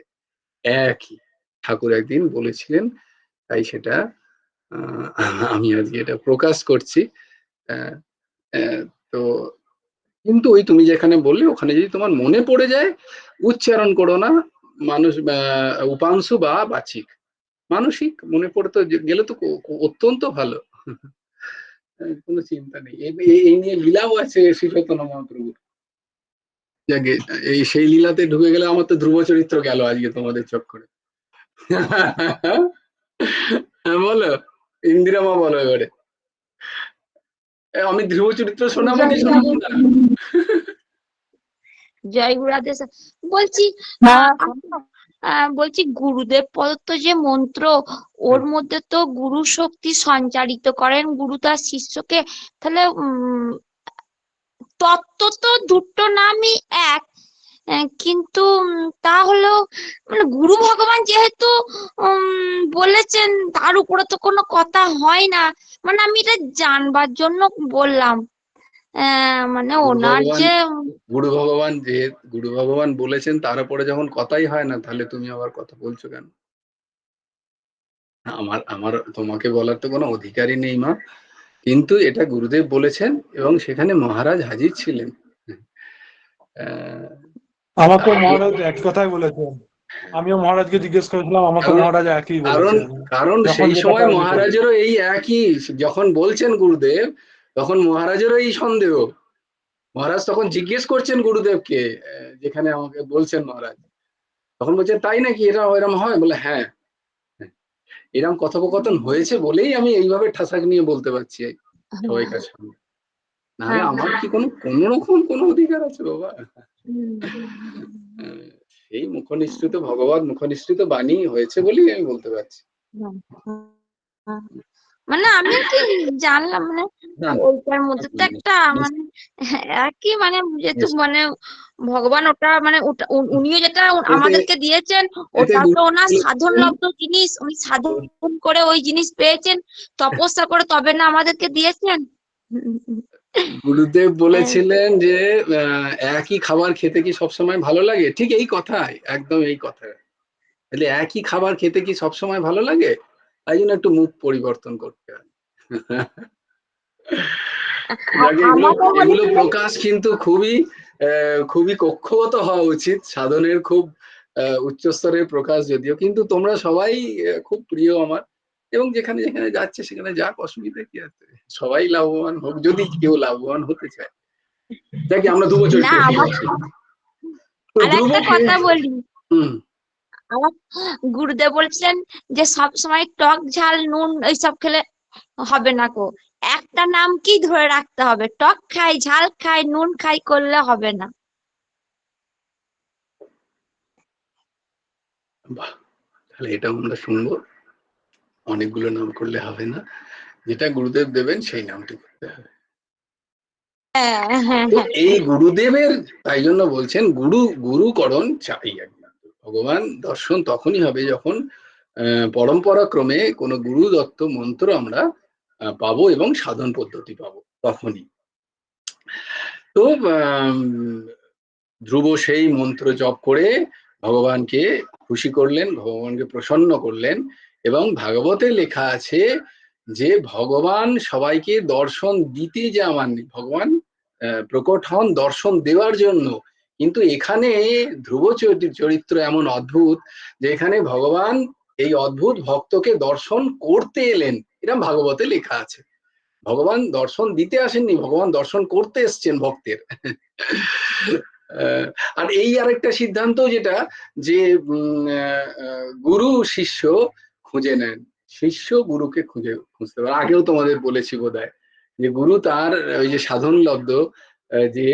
Speaker 1: একই। ঠাকুর একদিন বলেছিলেন, তাই সেটা আমি আজকে এটা প্রকাশ করছি। আহ, আহ, তো কিন্তু ওই তুমি যেখানে বললে, ওখানে যদি তোমার মনে পড়ে যায়, উচ্চারণ করো না। মানুষ উপাংশু বা বাচিক, মানসিক মনে পড়তে গেলে তো অত্যন্ত ভালো। কোনো চিন্তা নেই। এই নিয়ে লীলাও আছে শ্রী চৈতন্য মহাপ্রভুর। যাকে এই সেই লীলাতে ঢুকে গেলে আমার তো ধ্রুব চরিত্র গেল আজকে তোমাদের চক্করে। হ্যাঁ, বলো ইন্দিরা মা, বলো এবারে। আমি ধ্রুব চরিত্র শোনাবো কি শোনাবো না?
Speaker 4: জয় গুরু আদেশ। বলছি
Speaker 6: হ্যাঁ
Speaker 4: বলছি গুরুদেব প্রদত্ত যে মন্ত্র, ওর মধ্যে তো গুরু শক্তি সঞ্চারিত করেন গুরু তার শিষ্যকে, তাহলে তত্ত্ব তো দুটো নামই এক, কিন্তু তা হলেও মানে গুরু ভগবান যেহেতু বলেছেন, তার উপরে তো কোনো কথা হয় না। মানে আমি এটা জানবার জন্য বললাম, মানে
Speaker 1: গুরু
Speaker 4: ওনার
Speaker 1: ভগবান
Speaker 4: যে
Speaker 1: গুরু ভগবান বলেছেন, তার উপরে যখন কথাই হয় না, তাহলে তুমি আবার কথা বলছো কেন? আমার আমার তোমাকে বলার তো কোনো অধিকারই নেই মা, কিন্তু এটা গুরুদেব বলেছেন এবং সেখানে মহারাজ হাজির ছিলেন। আহ,
Speaker 3: আমাকে
Speaker 1: তাহলে
Speaker 3: মহারাজ এক কথাই বলেছেন। আমিও মহারাজকে জিজ্ঞেস করেছিলাম, আমাকে
Speaker 1: কারণ
Speaker 3: মহারাজ একই
Speaker 1: কারণ
Speaker 3: বলেছেন,
Speaker 1: কারণ
Speaker 3: যখন
Speaker 1: সেই
Speaker 3: যেটা
Speaker 1: সময়
Speaker 3: করার করবে।
Speaker 1: মহারাজেরও এই একই, যখন বলছেন গুরুদেব, তখন মহারাজেরও এই সন্দেহ। মহারাজ তখন জিজ্ঞেস করছেন গুরুদেবকে, যেখানে আমাকে বলছেন মহারাজ, তখন বলছেন তাই নাকি, এরম হয়? বলে হ্যাঁ, এরম কথোপকথন হয়েছে বলেই আমি এইভাবে ঠাসাক নিয়ে বলতে পারছি সবাইকার সামনে। নাহলে
Speaker 4: হ্যাঁ,
Speaker 1: আমার কি কোনো রকম কোনো অধিকার আছে বাবা?
Speaker 4: হুম,
Speaker 1: আহ, সেই মুখনিসৃত ভগবত মুখনিসৃত বাণী হয়েছে বলেই আমি বলতে পারছি।
Speaker 4: হুম, হুম। মানে আমি কি জানলাম, মানে
Speaker 1: না না,
Speaker 4: ওইটার মধ্যে তো একটা মানে একই, মানে যেহেতু মানে ভগবান ওটা মানে ওটা উনিও যেটা
Speaker 1: এতে
Speaker 4: আমাদেরকে দিয়েছেন,
Speaker 1: এতে
Speaker 4: ওটা তো
Speaker 1: গুরু
Speaker 4: ওনার সাধন লব্ধ জিনিস, উনি সাধন করে ওই জিনিস পেয়েছেন, তপস্যা করে তবে না আমাদেরকে দিয়েছেন।
Speaker 1: গুরুদেব
Speaker 4: হ্যাঁ,
Speaker 1: বলেছিলেন যে একই খাবার খেতে কি সবসময় ভালো লাগে? ঠিক এই কথাই, একদম এই কথাই। তাহলে একই খাবার খেতে কি সবসময় ভালো লাগে? তাই জন্য একটু মুখ পরিবর্তন করতে হয়। যাকে এগুলো
Speaker 4: আমাকে
Speaker 1: এগুলো
Speaker 4: বলেছিলেন।
Speaker 1: প্রকাশ কিন্তু খুবই কক্ষগত হওয়া উচিত, সাধনের খুব উচ্চ স্তরের প্রকাশ যদিও, কিন্তু তোমরা সবাই খুব প্রিয় আমার, এবং যেখানে যেখানে যাচ্ছে সেখানে যাক, অসুবিধা কি আছে, সবাই লাভবান হোক যদি কেউ লাভবান হতে চায়। যাকে আমরা ধ্রুব
Speaker 4: না,
Speaker 1: চরিত্রে ফিরে
Speaker 4: আমার
Speaker 1: আসি। তো
Speaker 4: আর একটা
Speaker 1: ধ্রুবকে
Speaker 4: কথা বলি।
Speaker 1: হুম
Speaker 4: আমার গুরুদেব বলছিলেন যে সব সময় টক ঝাল নুন এইসব খেলে হবে না কো, একটা নাম কি ধরে রাখতে হবে, টক খাই ঝাল খাই নুন খাই করলে হবে না।
Speaker 1: বাহ, তাহলে এটাও আমরা শুনবো। অনেকগুলো নাম করলে হবে না, যেটা গুরুদেব দেবেন সেই নামটি করতে হবে।
Speaker 4: হ্যাঁ, হ্যাঁ,
Speaker 1: তো
Speaker 4: হ্যাঁ।
Speaker 1: এই গুরুদেবের, তাই জন্য বলছেন গুরুকরণ চাই একমাত্র। ভগবান দর্শন তখনই হবে যখন পরম্পরা ক্রমে কোনো গুরু দত্ত মন্ত্র আমরা পাবো এবং সাধন পদ্ধতি পাবো, তখনই। তো ধ্রুব সেই মন্ত্র জপ করে ভগবানকে খুশি করলেন, ভগবানকে প্রসন্ন করলেন, এবং ভাগবতে লেখা আছে যে ভগবান সবাইকে দর্শন দিতে যাওয়াননি, ভগবান প্রকট হন দর্শন দেওয়ার জন্য। কিন্তু এখানে ধ্রুব চরিত্র এমন অদ্ভুত যে এখানে ভগবান এই অদ্ভুত ভক্তকে দর্শন করতে এলেন, এরকম ভাগবতে লেখা আছে। ভগবান দর্শন দিতে আসেননি, ভগবান দর্শন করতে এসছেন ভক্তের। আর এই আরেকটা সিদ্ধান্ত যেটা, যে গুরু শিষ্য খুঁজে নেন, শিষ্য গুরুকে খুঁজতে পারে। আগেও তোমাদের বলেছি বোধহয়, যে গুরু তার ওই যে সাধন লব্ধ যে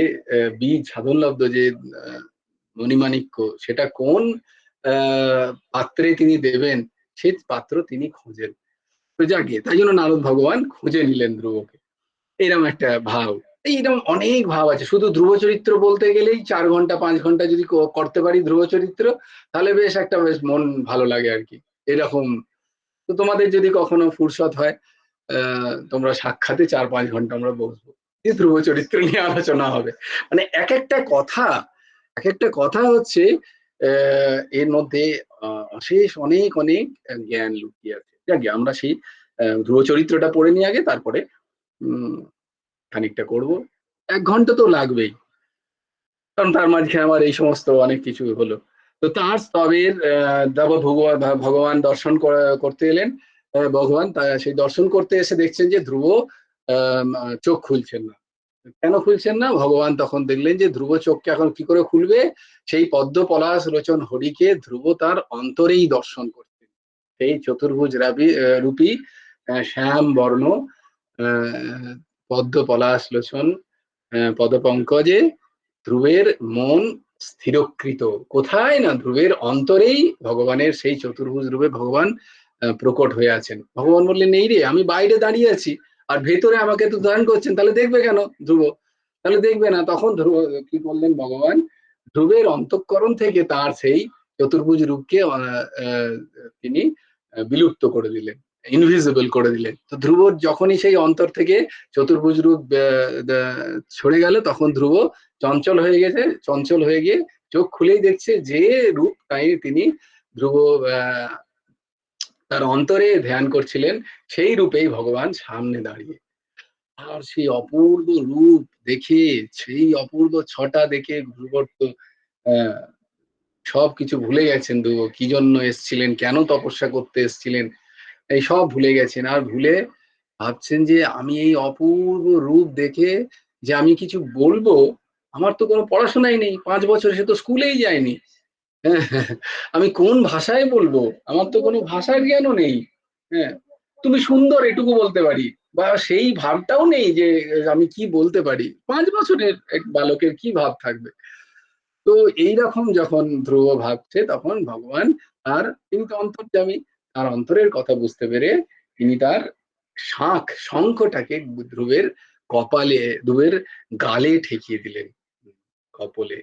Speaker 1: বীজ, সাধন লব্ধ যে মণিমাণিক্য, সেটা কোন পাত্রে তিনি দেবেন, সেই পাত্র তিনি খোঁজেন। তো যাকে, তাই জন্য নারদ ভগবান খুঁজে নিলেন ধ্রুবকে। এরকম একটা ভাব, এইরকম অনেক ভাব আছে। শুধু ধ্রুব চরিত্র বলতে গেলেই 4 ঘন্টা 5 ঘন্টা যদি করতে পারি ধ্রুব চরিত্র, তাহলে বেশ একটা বেশ মন ভালো লাগে আর কি, এরকম। তো তোমাদের যদি কখনো ফুরসত হয়, তোমরা সাক্ষাতে 4-5 ঘন্টা আমরা বসবো, এই ধ্রুব চরিত্র নিয়ে আলোচনা হবে। মানে এক একটা কথা হচ্ছে এর মধ্যে অশেষ অনেক অনেক জ্ঞান লুকিয়ে আছে। যাকে আমরা সেই ধ্রুব চরিত্রটা পড়ে নিয়ে আগে, তারপরে খানিকটা করব। 1 ঘন্টা তো লাগবেই, কারণ তার মাঝখানে আমার এই সমস্ত অনেক কিছু হলো। তো তার স্তবের ভগবান দর্শন করতে এলেন। ভগবান সেই দর্শন করতে এসে দেখছেন যে ধ্রুব চোখ খুলছেন না। কেন খুলছেন না? ভগবান তখন দেখলেন যে ধ্রুব চোখকে এখন কি করে খুলবে, সেই পদ্ম পলাশ লোচন হরিকে ধ্রুব তার অন্তরেই দর্শন করছেন। সেই চতুর্ভুজ রূপী শ্যাম বর্ণ পদ্ম পলাশ লোচন পদপঙ্কজে ধ্রুবের মন স্থিরকৃত কোথায় না ধ্রুবের অন্তরেই ভগবানের সেই চতুর্ভুজ রূপে ভগবান প্রকট হয়ে আছেন। ভগবান বললেন এই রে আমি বাইরে দাঁড়িয়ে আছি আর ভেতরে আমাকে তো ধ্যান করছেন, তাহলে দেখবে কেন ধ্রুব? তাহলে দেখবে না। তখন ধ্রুব কি করলেন ভগবান? ধ্রুবের অন্তঃকরণ থেকে তার সেই চতুর্ভুজ রূপকে তিনি বিলুপ্ত করে দিলেন, ইনভিজিবল করে দিলেন। তো ধ্রুব যখনই সেই অন্তর থেকে চতুর্ভুজ রূপ সরে গেল, তখন ধ্রুব চঞ্চল হয়ে গেছে, চঞ্চল হয়ে গিয়ে চোখ খুলেই দেখছে যে রূপ তাই তিনি ধ্রুব তার অন্তরে ধ্যান করছিলেন, সেই রূপেই ভগবান সামনে দাঁড়িয়ে। আর সেই অপূর্ব রূপ দেখে, সেই অপূর্ব ছটা দেখে ধ্রুবর তো সবকিছু ভুলে গেছেন। ধ্রুব কি জন্য এসছিলেন, কেন তপস্যা করতে এসছিলেন, এই সব ভুলে গেছেন। আর ভুলে ভাবছেন যে আমি এই অপূর্ব রূপ দেখে যে আমি কিছু বলবো, আমার তো কোনো পড়াশোনাই নেই, 5 বছর সে তো স্কুলেই যায়নি, হ্যাঁ, আমি কোন ভাষায় বলবো, আমার তো কোনো ভাষার জ্ঞানও নেই। হ্যাঁ, তুমি সুন্দর এটুকু বলতে পারি, বা সেই ভাবটাও নেই যে আমি কি বলতে পারি। 5 বছরের এক বালকের কি ভাব থাকবে? তো এইরকম যখন ধ্রুব ভাবছে, তখন ভগবান তার, তিনি তো অন্তর্যামী, তার অন্তরের কথা বুঝতে পেরে তিনি তার শঙ্খটাকে ধ্রুবের কপালে, ধ্রুবের গালে ঠেকিয়ে দিলেন, কপলে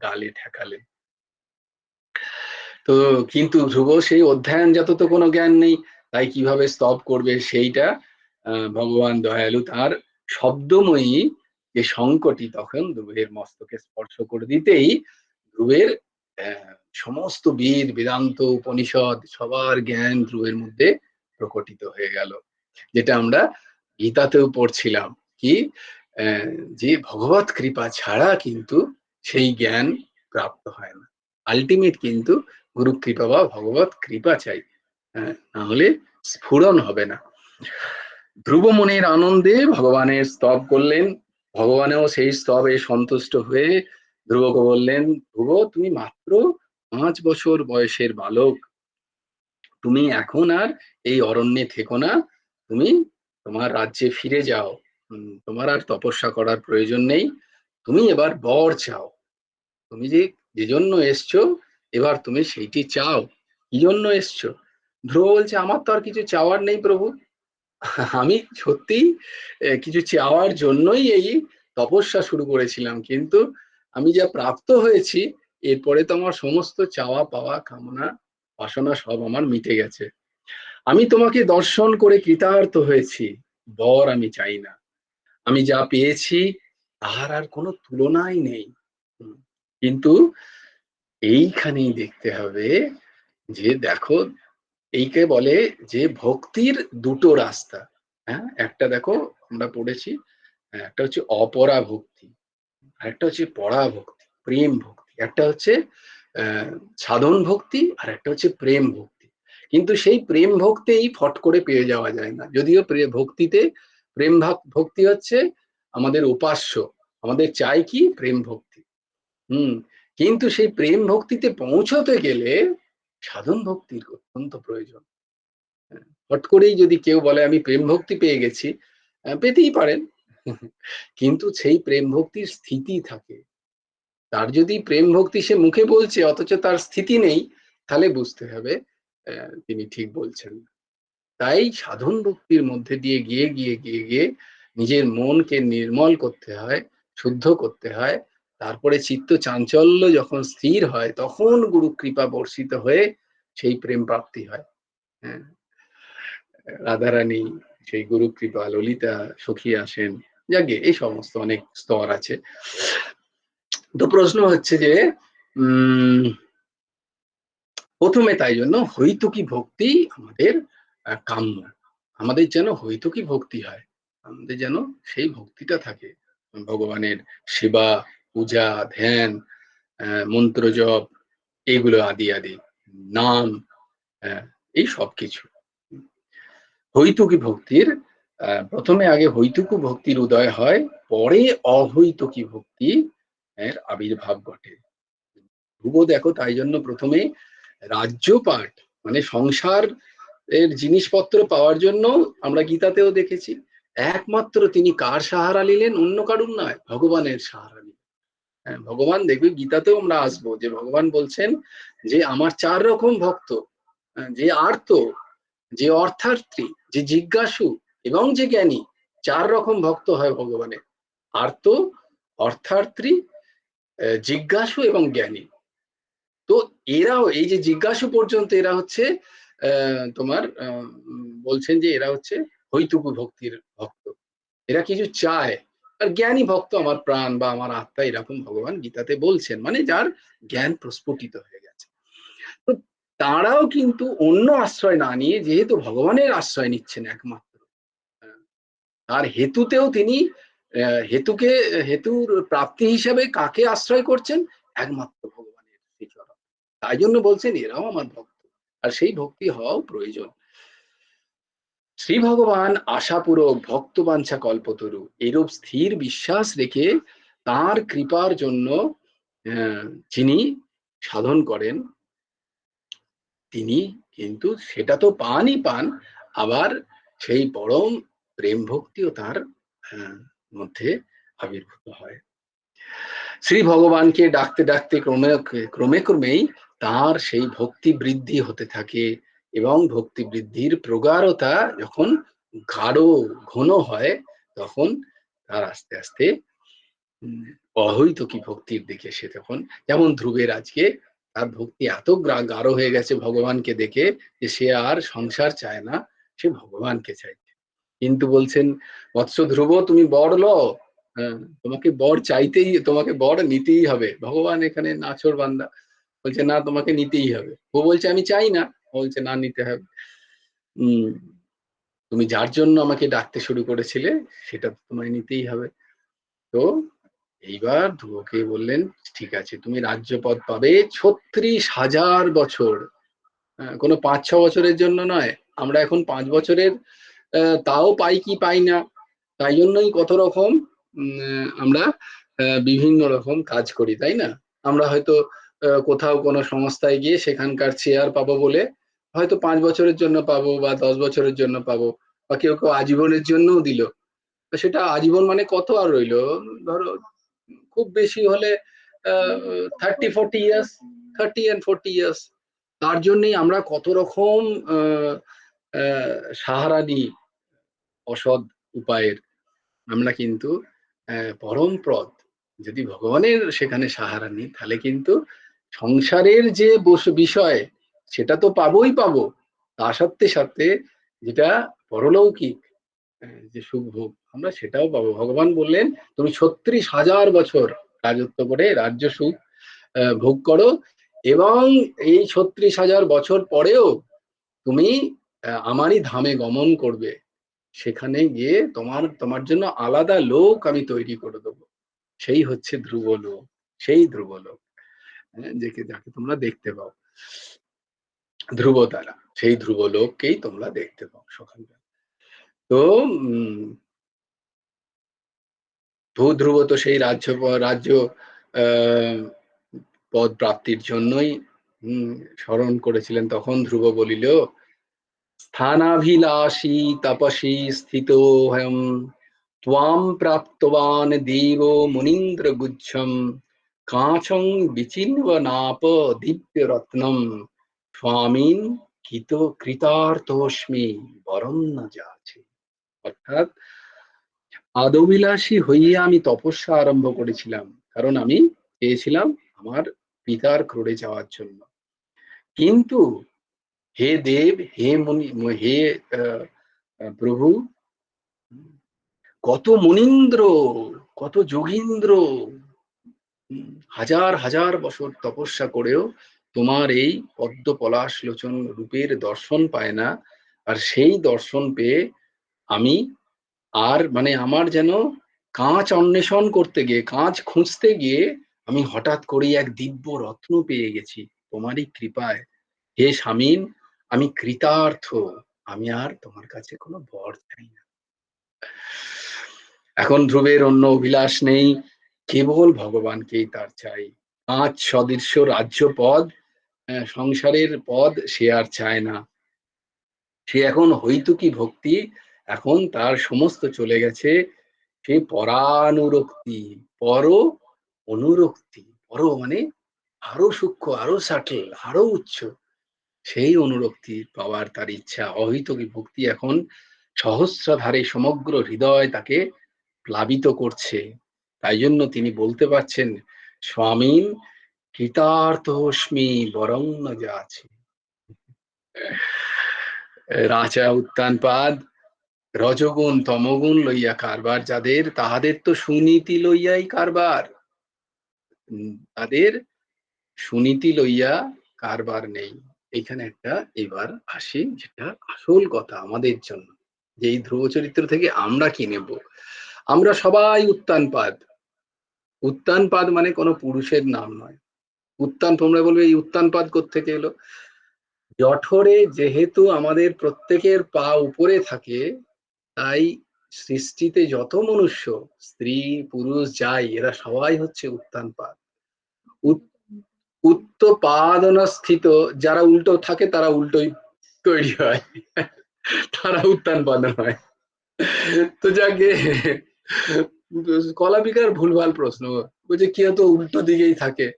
Speaker 1: গালে ঠেকালেন। তো কিন্তু ধ্রুব সেই অধ্যয়নজাত তো কোনো জ্ঞান নেই, তাই কিভাবে স্তব করবে সেইটা ভগবান দয়ালু তার শব্দময়ী যে শঙ্খটি তখন ধ্রুবের মস্তকে স্পর্শ করে দিতেই ধ্রুবের সমস্ত বেদ বেদান্ত উপনিষদ সবার জ্ঞান ধ্রুবের মধ্যে প্রকটিত হয়ে গেল। যেটা আমরা গীতাতেও পড়ছিলাম কি, যে ভগবত কৃপা ছাড়া কিন্তু সেই জ্ঞান প্রাপ্ত হয় না। আলটিমেট কিন্তু গুরু কৃপা বা ভগবত কৃপা চাই, না হলে স্ফুরণ হবে না। ধ্রুব মনের আনন্দে ভগবানের স্তব করলেন, ভগবানেও সেই স্তবে সন্তুষ্ট হয়ে ধ্রুবকে বললেন, ধ্রুব তুমি মাত্র 5 বছর বয়সের বালক, তুমি এখন আর এই অরণ্যে থেকো না, তুমি তোমার রাজ্যে ফিরে যাও, তোমার আর তপস্যা করার প্রয়োজন নেই, তুমি এবার বর চাও। তুমি যে জন্য এসছো এবার তুমি সেইটি চাও। কি জন্য এসছো? ধ্রুব বলছে আমার তো আর কিছু চাওয়ার নেই প্রভু, আমি সত্যি কিছু চাওয়ার জন্যই এই তপস্যা শুরু করেছিলাম, কিন্তু আমি যা প্রাপ্ত হয়েছি এরপরে তো আমার সমস্ত চাওয়া পাওয়া কামনা বাসনা সব আমার মিটে গেছে। আমি তোমাকে দর্শন করে কৃতার্থ হয়েছি, বর আমি চাই না। আমি যা পেয়েছি তার আর কোনো তুলনাই নেই। কিন্তু এইখানেই দেখতে হবে যে দেখো, এইকে বলে যে ভক্তির দুটো রাস্তা। হ্যাঁ, একটা দেখো আমরা পড়েছি, একটা হচ্ছে অপরা ভক্তি, আর একটা হচ্ছে পরা ভক্তি, প্রেম ভক্তি। একটা হচ্ছে সাধন ভক্তি, আর একটা হচ্ছে প্রেম ভক্তি। কিন্তু সেই প্রেম ভক্তি ফট করে পেয়ে যাওয়া যায় না, যদিও ভক্তিতে প্রেম ভক্তি হচ্ছে আমাদের উপাস্য, আমাদের চাই কি প্রেম ভক্তি। কিন্তু সেই প্রেম ভক্তিতে পৌঁছতে গেলে সাধন ভক্তির অত্যন্ত প্রয়োজন। হট করেই যদি কেউ বলে আমি প্রেম ভক্তি পেয়ে গেছি, পেতেই পারেন, কিন্তু সেই প্রেম ভক্তির স্থিতি থাকে। তার যদি প্রেম ভক্তি সে মুখে বলছে অথচ তার স্থিতি নেই, তাহলে বুঝতে হবে তিনি ঠিক বলছেন। তাই সাধন ভক্তির মধ্যে দিয়ে গিয়ে গিয়ে গিয়ে গিয়ে নিজের মনকে নির্মল করতে হয়, শুদ্ধ করতে হয়। তারপরে চিত্ত চাঞ্চল্য যখন স্থির হয়, তখন গুরু কৃপা বর্ষিত হয়ে সেই প্রেম প্রাপ্তি হয়। হ্যাঁ, রাধারানী, সেই গুরু কৃপা, ললিতা সখী আসেন, যাকে এই সমস্ত অনেক স্তর আছে। তো প্রশ্ন হচ্ছে যে প্রথমে তাই জন্য হৈতুকী ভক্তি আমাদের কাম্য, আমাদের যেন হৈতুকী ভক্তি হয়, আমাদের যেন সেই ভক্তিটা থাকে, ভগবানের সেবা, পূজা, ধ্যান, মন্ত্র জপ, এইগুলো আদি আদি, নাম, এই সব কিছু। হৈতুকী ভক্তির প্রথমে আগে হৈতুকী ভক্তির উদয় হয়, পরে অহৈতুকী ভক্তি এর আবির্ভাব ঘটে। ধ্রুব দেখো তাই জন্য প্রথমে রাজ্যপাঠ মানে সংসার এর জিনিসপত্র পাওয়ার জন্য আমরা গীতাতেও দেখেছি একমাত্র তিনি কার সাহারা নিলেন? অন্য কারুর নয়, ভগবানের সাহারা নিলেন। হ্যাঁ, ভগবান দেখবে গীতাতেও আমরা আসবো যে ভগবান বলছেন যে আমার 4 রকম ভক্ত, যে আর্ত, যে অর্থার্থী, যে জিজ্ঞাসু এবং যে জ্ঞানী, 4 রকম ভক্ত হয় ভগবানের। আর্ত, অর্থার্থী, জিজ্ঞাসু এবং জ্ঞানী। তো এরাও এই যে জিজ্ঞাসু পর্যন্ত এরা হচ্ছে তোমার বলছেন যে এরা হচ্ছে হৈতুকী ভক্তির ভক্ত, এরা কিছু চায়। আর জ্ঞানী ভক্ত আমার প্রাণ বা আমার আত্মা, এরকম ভগবান গীতাতে বলছেন, মানে যার জ্ঞান প্রস্ফুটিত হয়ে গেছে। তো তারাও কিন্তু অন্য আশ্রয় না নিয়ে যেহেতু ভগবানের আশ্রয় নিচ্ছেন একমাত্র, তার হেতুতেও তিনি হেতুর প্রাপ্তি হিসাবে কাকে আশ্রয় করছেন? একমাত্র ভগবানের শ্রীচরণ। তাই জন্য বলছেন এরাও আমার ভক্ত, আর সেই ভক্তি হওয়াও প্রয়োজন। শ্রী ভগবান আশাপূরক ভক্তবাঞ্ছা কল্পতরু, এরূপ স্থির বিশ্বাস রেখে তার কৃপার জন্য যিনি সাধন করেন, তিনি কিন্তু সেটা তো পানই পান, আবার সেই পরম প্রেম ভক্তিও তার মধ্যে আবির্ভূত হয়। শ্রী ভগবানকে ডাকতে ডাকতে ক্রমেই তার সেই ভক্তি বৃদ্ধি হতে থাকে, এবং ভক্তি বৃদ্ধির প্রগাঢ়তা যখন গাঢ় ঘন হয়, তখন তার আস্তে আস্তে অহৈতুকী ভক্তির দিকে সে তখন, যেমন ধ্রুবের আজকে তার ভক্তি এত গাঢ় হয়ে গেছে ভগবানকে দেখে যে সে আর সংসার চায় না, সে ভগবানকে চাইছে। কিন্তু বলছেন বৎস ধ্রুব তুমি বর লও, তোমাকে বর চাইতেই, তোমাকে বর নিতেই হবে। ভগবান এখানে নাছোড় বান্দা, বলছে না তোমাকে নিতেই হবে। ও বলছে আমি চাই না, বলছে না নিতে হবে। তুমি যার জন্য আমাকে ডাকতে শুরু করেছিলে সেটা তোমায় নিতেই হবে। তো এইবার ধ্রুবকে বললেন ঠিক আছে তুমি রাজ্যপদ পাবে 36,000 বছর, কোনো 5-6 বছরের জন্য নয়। আমরা এখন 5 বছরের তাও পাই কি পাই না, তাই জন্যই কত রকম আমরা বিভিন্ন রকম কাজ করি, তাই না? আমরা হয়তো কোথাও কোনো সংস্থায় গিয়ে সেখানকার চেয়ার পাবো বলে হয়তো 5 বছরের জন্য পাবো বা 10 বছরের জন্য পাবো, বা কেউ কেউ আজীবনের জন্যও দিল। তো সেটা আজীবন মানে কত আর রইলো, ধরো খুব বেশি হলে 30-40 ইয়ার্স, 30 and 40 ইয়ার্স। তার জন্যই আমরা কত রকম সাহারা নিই, অসৎ উপায়ের। আমরা কিন্তু পরমপ্রদ যদি ভগবানের সেখানে সাহারা নিই, তাহলে কিন্তু সংসারের যে বিষয় সেটা তো পাবোই পাবো, তার সাথে সাথে যেটা পরলৌকিক যে সুখ ভোগ আমরা সেটাও পাবো। ভগবান বললেন তুমি 36,000 বছর রাজত্ব করে রাজ্য সুখ ভোগ করো, এবং এই 36,000 বছর পরেও তুমি আমারই ধামে গমন করবে। সেখানে গিয়ে তোমার জন্য আলাদা লোক আমি তৈরি করে দেবো, সেই হচ্ছে ধ্রুবলোক, সেই ধ্রুবলোক যাকে তোমরা দেখতে পাও, ধ্রুবতারা, সেই ধ্রুবলোককেই তোমরা দেখতে পাও সকালবেলা। তো ভূধ্রুব তো সেই রাজ্য পদ প্রাপ্তির জন্যই স্মরণ করেছিলেন। তখন ধ্রুব বলিল স্থানাভিলাষী তপসী স্থিতোহম ত্বাম প্রাপ্তবান দেব মুনীন্দ্র গুচ্ছম কাঁচং বিচিন্বনাপ দিব্য রত্নম স্বামীন কৃতার্থোস্মি বরং না যাচ্ছে। অর্থাৎ আদবিলাসী হইয়া আমি তপস্যা আরম্ভ করেছিলাম, কারণ আমি চেয়েছিলাম আমার পিতার ক্রোড়ে যাওয়ার জন্য। কিন্তু হে দেব, হে মুনি, হে প্রভু, কত মুনীন্দ্র, কত যোগীন্দ্র হাজার হাজার বছর তপস্যা করেও তোমার এই পদ্ম পলাশ লোচন রূপের দর্শন পায় না। আর সেই দর্শন পেয়ে আমি আর মানে আমার যেন কাঁচ অন্বেষণ করতে গিয়ে, কাঁচ খুঁজতে গিয়ে আমি হঠাৎ করে এক দিব্য রত্ন পেয়ে গেছি তোমারই কৃপায়। হে স্বামীন, আমি কৃতার্থ, আমি আর তোমার কাছে কোনো বর চাই না। এখন ধ্রুবের অন্য অভিলাষ নেই, কেবল ভগবানকেই তার চাই। কাঁচ সদৃশ্য রাজ্য পদ, সংসারের পদ সে আর চায় না। সে এখন হৈতুকী ভক্তি, এখন তার সমস্ত চলে গেছে সে পরানুরক্তি, পর অনুরক্তি বড়, মানে আরো সূক্ষ্ম, আরো সাটল, আরো উচ্চ, সেই অনুরক্তি পাওয়ার তার ইচ্ছা। অহৈতুকী ভক্তি এখন সহস্রধারে সমগ্র হৃদয় তাকে প্লাবিত করছে। তাই জন্য তিনি বলতে পারছেন, স্বামীন কৃতার্থস্মি বরং ন যাচি। রাজা উত্তানপাদ রজগুণ তমগুণ লইয়া কারবার যাদের, তাহাদের তো সুনীতি লইয়াই কারবার। তাদের সুনীতি লইয়া কারবার নেই। এইখানে একটা এবার আসি, যেটা আসল কথা আমাদের জন্য, যে এই ধ্রুব চরিত্র থেকে আমরা কি নেব। আমরা সবাই উত্তানপাদ। উত্তানপাদ মানে কোনো পুরুষের নাম নয়। উত্তান, তোমরা বলবে এই উত্তানপাদ কোত্থেকে এলো? জঠরে যেহেতু আমাদের প্রত্যেকের পা উপরে থাকে, তাই সৃষ্টিতে যত মনুষ্য, স্ত্রী পুরুষ যাই, এরা সবাই হচ্ছে উত্তানপাদ। উত্তপাদনা স্থিত, যারা উল্টো থাকে তারা উল্টোই তৈরি হয়, তারা উত্তানপাদ হয়। তো যাকে কলাবিকার ভুলভাল প্রশ্ন, বলছে কেউ তো উল্টো দিকেই থাকে।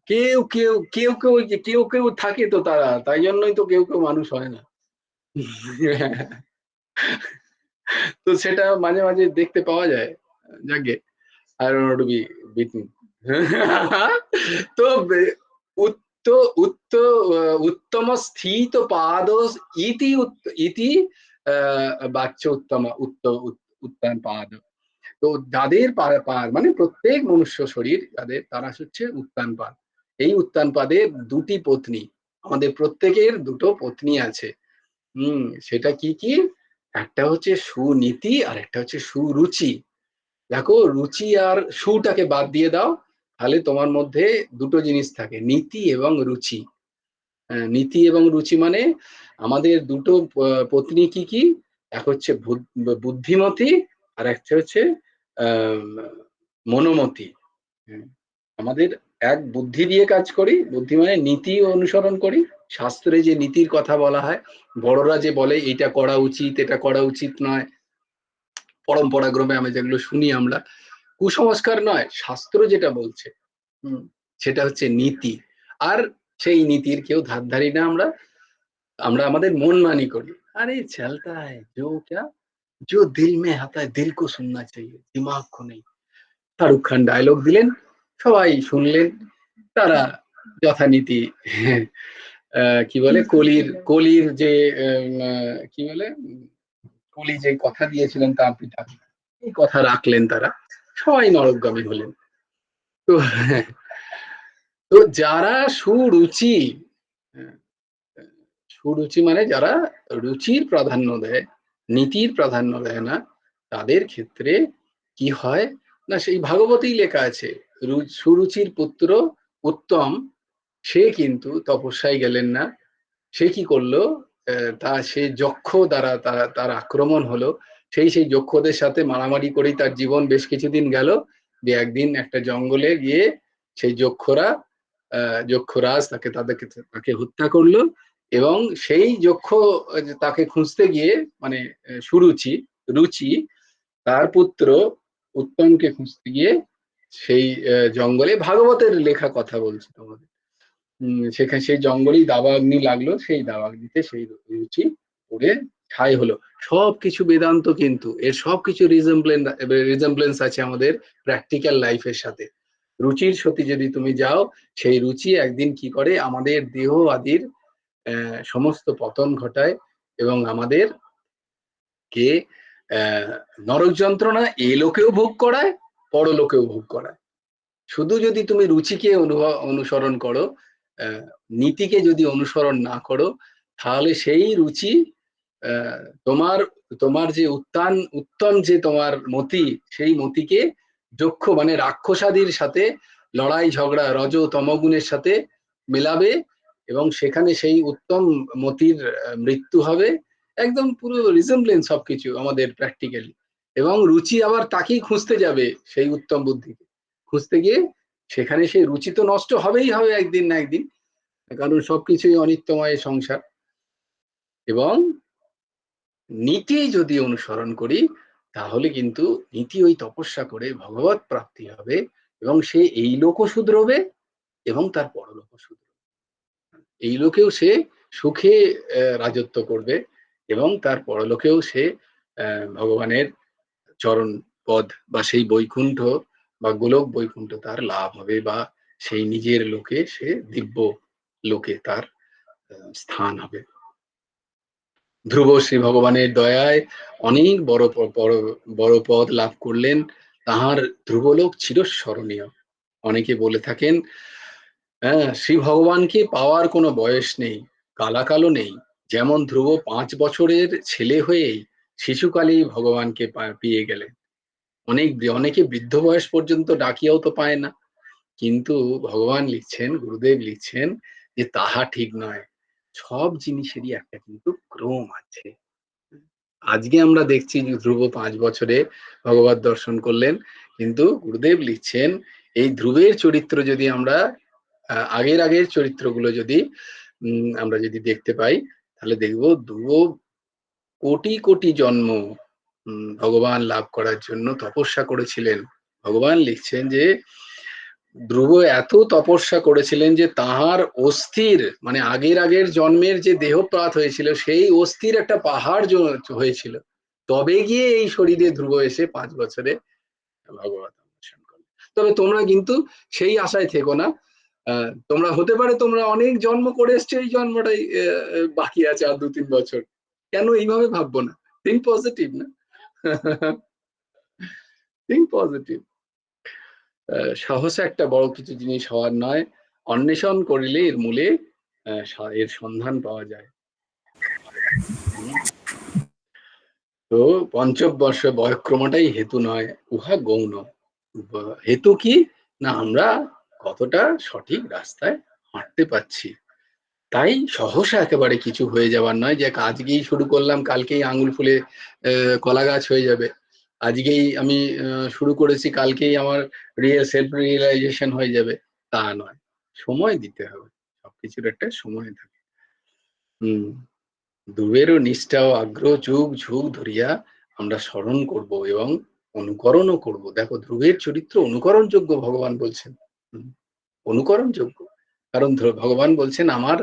Speaker 1: কেউ কেউ কেউ কেউ কেউ কেউ থাকে তো, তারা তাই জন্যই তো কেউ কেউ মানুষ হয় না। তো সেটা মাঝে মাঝে দেখতে পাওয়া যায়। যাকে I don't know to be beaten. তো উত্ত উত্ত উত্তম স্থিত পাদ ইতি ইতি বাচ্য উত্তম উত্তান পাদ। তো যাদের মানে প্রত্যেক মনুষ্য শরীর যাদের, তারা হচ্ছে উত্তান পাদ। এই উত্তান পাদের দুটি পত্নী, আমাদের প্রত্যেকের দুটো পত্নী আছে। সেটা কি কি? একটা হচ্ছে সুনীতি আর একটা হচ্ছে সুরুচি। দেখো, রুচি আর সুটাকে বাদ দিয়ে দাও, তাহলে তোমার মধ্যে দুটো জিনিস থাকে, নীতি এবং রুচি। নীতি এবং রুচি মানে আমাদের দুটো পত্নী কি কি? এক হচ্ছে বুদ্ধিমতী আর একটা হচ্ছে মনোমতী। আমাদের এক বুদ্ধি দিয়ে কাজ করি, বুদ্ধি মানে নীতি অনুসরণ করি। শাস্ত্রে যে নীতির কথা বলা হয়, বড়রা যে বলে এটা করা উচিত, এটা করা উচিত নয়, পরম্পরা ক্রমে আমি যেগুলো শুনি, আমরা কুসংস্কার নয়, শাস্ত্র যেটা বলছে সেটা হচ্ছে নীতি। আর সেই নীতির কেউ ধার ধারি না। আমরা আমরা আমাদের মন মানি করি। আরে চলতা है जो क्या, जो दिल में आता है दिल को सुनना चाहिए, दिमाग को नहीं। শাহরুখ খান ডায়লগ দিলেন, সবাই শুনলেন, তারা যথানীতি কি বলে, কলির কলির যে কি বলে, কলি যে কথা দিয়েছিলেন তার পিতা, এই কথা রাখলেন তারা, সবাই নরকগামী হলেন। তো তো যারা সুরুচি, সুরুচি মানে যারা রুচির প্রাধান্য দেয়, নীতির প্রাধান্য দেয় না, তাদের ক্ষেত্রে কি হয় না, সেই ভাগবতেই লেখা আছে, সুরুচির পুত্র উত্তম, সে কিন্তু তপস্যায় গেলেন না। সে কি করলো, সে যক্ষ দ্বারা তার আক্রমণ হলো। সেই যক্ষদের সাথে মারামারি করেই তার জীবন বেশ কিছুদিন গেল। দিয়ে একদিন একটা জঙ্গলে গিয়ে সেই যক্ষরাজ তাকে হত্যা করলো। এবং সেই যক্ষ তাকে খুঁজতে গিয়ে, মানে রুচি তার পুত্র উত্তমকে খুঁজতে গিয়ে সেই জঙ্গলে, ভাগবতের লেখা কথা বলছি তোমাদের, সেখানে সেই জঙ্গলেই দাবাগ্নি লাগলো, সেই দাবাগ্নিতে সেই রুচি পড়ে ছাই হলো। সবকিছু বেদান্ত, কিন্তু এর সবকিছু রিজেম্বলেন্স আছে আমাদের প্র্যাকটিক্যাল লাইফের সাথে। রুচির সতী যদি তুমি যাও, সেই রুচি একদিন কি করে, আমাদের দেহ আদির সমস্ত পতন ঘটায় এবং আমাদের কে নরক যন্ত্রণা এ লোকেও ভোগ করায়, পরলোকেও ভোগ করায়। শুধু যদি তুমি রুচিকে অনুসরণ করো, নীতিকে যদি অনুসরণ না করো, তাহলে সেই রুচি তোমার তোমার যে উত্তম যে তোমার মতি, সেই মতিকে যক্ষ মানে রাক্ষসাদির সাথে লড়াই ঝগড়া, রজ তমগুণের সাথে মেলাবে, এবং সেখানে সেই উত্তম মতির মৃত্যু হবে। একদম পুরো রিজেম্বলেন্স সবকিছু আমাদের প্র্যাকটিক্যালি। এবং রুচি আবার তাকেই খুঁজতে যাবে, সেই উত্তম বুদ্ধিকে খুঁজতে গিয়ে সেখানে সেই রুচি তো নষ্ট হবেই হবে একদিন না একদিন, কারণ সবকিছুই অনিত্যময় সংসার। এবং নীতি যদি অনুসরণ করি, তাহলে কিন্তু নীতি ওই তপস্যা করে ভগবত প্রাপ্তি হবে। এবং সে এই লোকও শুধরবে এবং তার পরলোকও শুধরবে। এই লোকেও সে সুখে রাজত্ব করবে এবং তার পরলোকেও সে ভগবানের চরণ পদ বা সেই বৈকুণ্ঠ বা গোলক বৈকুণ্ঠ তার লাভ হবে, বা সেই নিজের লোকে সে দিব্য লোকে তার স্থান হবে। ধ্রুব শ্রী ভগবানের দয়ায় অনেক বড় পদ লাভ করলেন। তাহার ধ্রুবলোক চিরস্মরণীয়। অনেকে বলে থাকেন, হ্যাঁ, শ্রী ভগবানকে পাওয়ার কোনো বয়স নেই, কালাকালও নেই। যেমন ধ্রুব 5 বছরের ছেলে হয়েই শিশুকালেই ভগবানকে পেয়ে গেলেন। অনেকে বৃদ্ধ বয়স পর্যন্ত ডাকিয়াও তো পায় না। কিন্তু ভগবান লিখছেন, গুরুদেব লিখছেন যে তাহা ঠিক নয়, সব জিনিসেরই একটা কিন্তু ক্রম আছে। আজকে আমরা দেখছি যে ধ্রুব 5 বছরে ভগবত দর্শন করলেন, কিন্তু গুরুদেব লিখছেন এই ধ্রুবের চরিত্র যদি আমরা আগের চরিত্রগুলো যদি আমরা যদি দেখতে পাই, তাহলে দেখবো ধ্রুব কোটি কোটি জন্ম ভগবান লাভ করার জন্য তপস্যা করেছিলেন। ভগবান লিখছেন যে ধ্রুব এত তপস্যা করেছিলেন যে তাহার অস্থির মানে আগের জন্মের যে দেহপ্রাত হয়েছিল সেই অস্থির একটা পাহাড় হয়েছিল, তবে গিয়ে এই শরীরে ধ্রুব এসে 5 বছরে ভগবত দর্শন করলেন। তবে তোমরা কিন্তু সেই আশায় থেকো না, তোমরা হতে পারে তোমরা অনেক জন্ম করে এসছো, এই জন্মটাই বাকি আছে আর 2-3 বছর, কেন এইভাবে ভাববো না? থিঙ্ক পজিটিভ না? Think positive. সহসা একটা বড় কিছু জিনিস হওয়ার নয়, অন্বেষণ করিলে এর মূলে এর সন্ধান পাওয়া যায়। তো পঞ্চবর্ষ বয়ক্রমটাই হেতু নয়, উহা গৌণ। হেতু কি না, আমরা কতটা সঠিক রাস্তায় হাঁটতে পারছি। তাই সহসা একেবারে কিছু হয়ে যাওয়ার নয় যে আজকেই শুরু করলাম কালকেই আঙুল ফুলে কলা গাছ হয়ে যাবে, আজকেই আমি শুরু করেছি কালকেই আমার সেলফ রিয়েলাইজেশন হয়ে যাবে, তা নয়। সময় দিতে হবে, সবকিছুর একটা সময় থাকে। ধ্রুবেরও নিষ্ঠা ও আগ্রহ যুগ যুগ ধরিয়া আমরা স্মরণ করব এবং অনুকরণও করব। দেখো ধ্রুবের চরিত্র অনুকরণযোগ্য, ভগবান বলছেন অনুকরণযোগ্য। কারণ ভগবান বলছেন আমার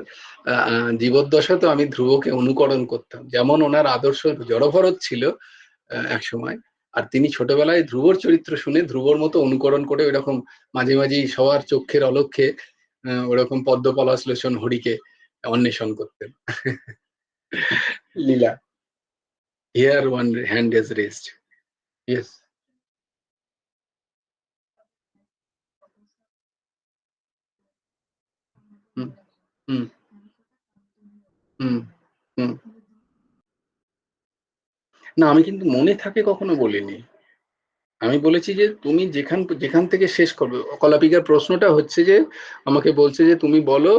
Speaker 1: জীবদ্দশা তো আমি ধ্রুবকে অনুকরণ করতাম। যেমন ওনার আদর্শ জড়ভরত ছিল এক সময়, আর তিনি ছোটবেলায় ধ্রুবর চরিত্র শুনে ধ্রুবর মতো অনুকরণ করে ওইরকম মাঝে মাঝেই সবার চোখের অলক্ষে ওরকম পদ্মপলাশ্লেষণ হরিকে অন্বেষণ করতেন। লীলা, here one hand is raised. Yes. হুম হুম হুম হুম। না, আমি কিন্তু মনে থাকে কখনো বলিনি। আমি বলেছি যে তুমি যেখান থেকে শেষ করবে। কলাপিকার প্রশ্নটা হচ্ছে যে আমাকে বলছে যে তুমি বলো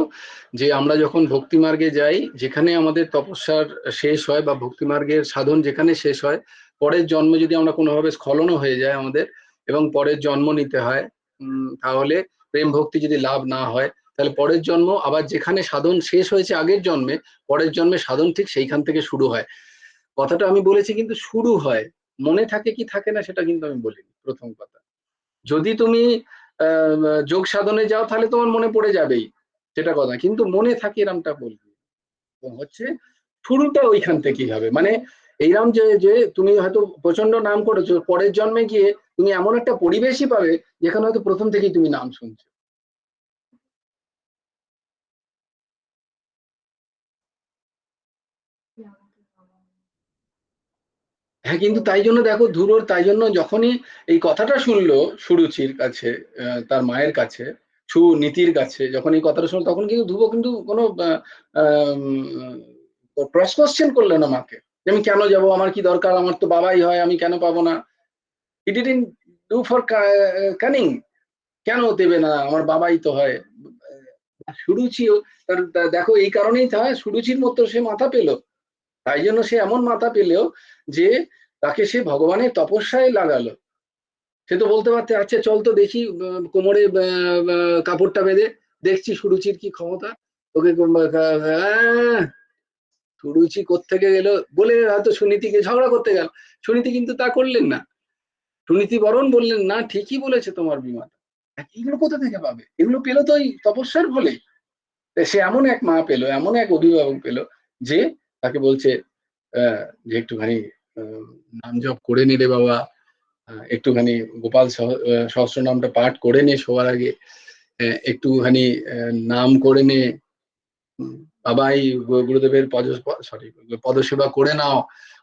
Speaker 1: যে আমরা যখন ভক্তি মার্গে যাই, যেখানে আমাদের তপস্যার শেষ হয় বা ভক্তি মার্গের সাধন যেখানে শেষ হয়, পরের জন্ম যদি আমরা কোনোভাবে স্খলনও হয়ে যায় আমাদের এবং পরের জন্ম নিতে হয়, তাহলে প্রেম ভক্তি যদি লাভ না হয়, তাহলে পরের জন্ম আবার যেখানে সাধন শেষ হয়েছে আগের জন্মে, পরের জন্মে সাধন ঠিক সেইখান থেকে শুরু হয়। কথাটা আমি বলেছি কিন্তু শুরু হয়, মনে থাকে কি থাকে না সেটা কিন্তু আমি বলিনি। প্রথম কথা, যদি তুমি যোগ সাধনে যাও তাহলে তোমার মনে পড়ে যাবেই, সেটা কথা, কিন্তু মনে থাকে এরমটা বলবি হচ্ছে শুরুটা ওইখান থেকেই হবে। মানে এইরকম যে যে তুমি হয়তো প্রচন্ড নাম করেছো, পরের জন্মে গিয়ে তুমি এমন একটা পরিবেশই পাবে যেখানে হয়তো প্রথম থেকেই তুমি নাম শুনছো। হ্যাঁ, কিন্তু তাই জন্য দেখো ধ্রুবর, তাই জন্য যখনই এই কথাটা শুনলো সুরুচির কাছে, তার মায়ের কাছে, সুনীতির কাছে যখন এই কথাটা শুনলো, তখন কিন্তু ধ্রুব কিন্তু কোনো ক্রস কোশ্চেন করলো না মাকে যে আমি কেন যাব, আমার কি দরকার, আমার তো বাবাই হয়, আমি কেন পাবো না। He didn't do for Canning, কেন দেবে না, আমার বাবাই তো হয়। সুরুচিও দেখো এই কারণেই সুরুচির মতো সে মাথা পেলো, তাই জন্য সে এমন মাথা পেলেও যে তাকে সে ভগবানের তপস্যায় লাগালো। সে তো বলতে পারতে আচ্ছা চল তো দেখি কোমরে কাপড়টা বেঁধে দেখছি সুরুচির কি ক্ষমতা, ওকে সুরুচি কোত্থেকে গেল বলে হয়তো সুনীতিকে ঝগড়া করতে গেল, সুনীতি কিন্তু তা করলেন না। সুনীতি বরণ বললেন না ঠিকই বলেছে তোমার বিমাতা, এগুলো কোথা থেকে পাবে? এগুলো পেলো তো ওই তপস্যার ফলে। সে এমন এক মা পেলো, এমন এক অভিভাবক পেলো, যে তাকে বলছে যে একটুখানি নাম জপ করে নে রে বাবা, একটুখানি গোপাল সহস্র নামটা পাঠ করে নে শোয়ার আগে, একটুখানি নাম করে নে, বাবা এই গুরুদেবের পদসেবা করে নাও,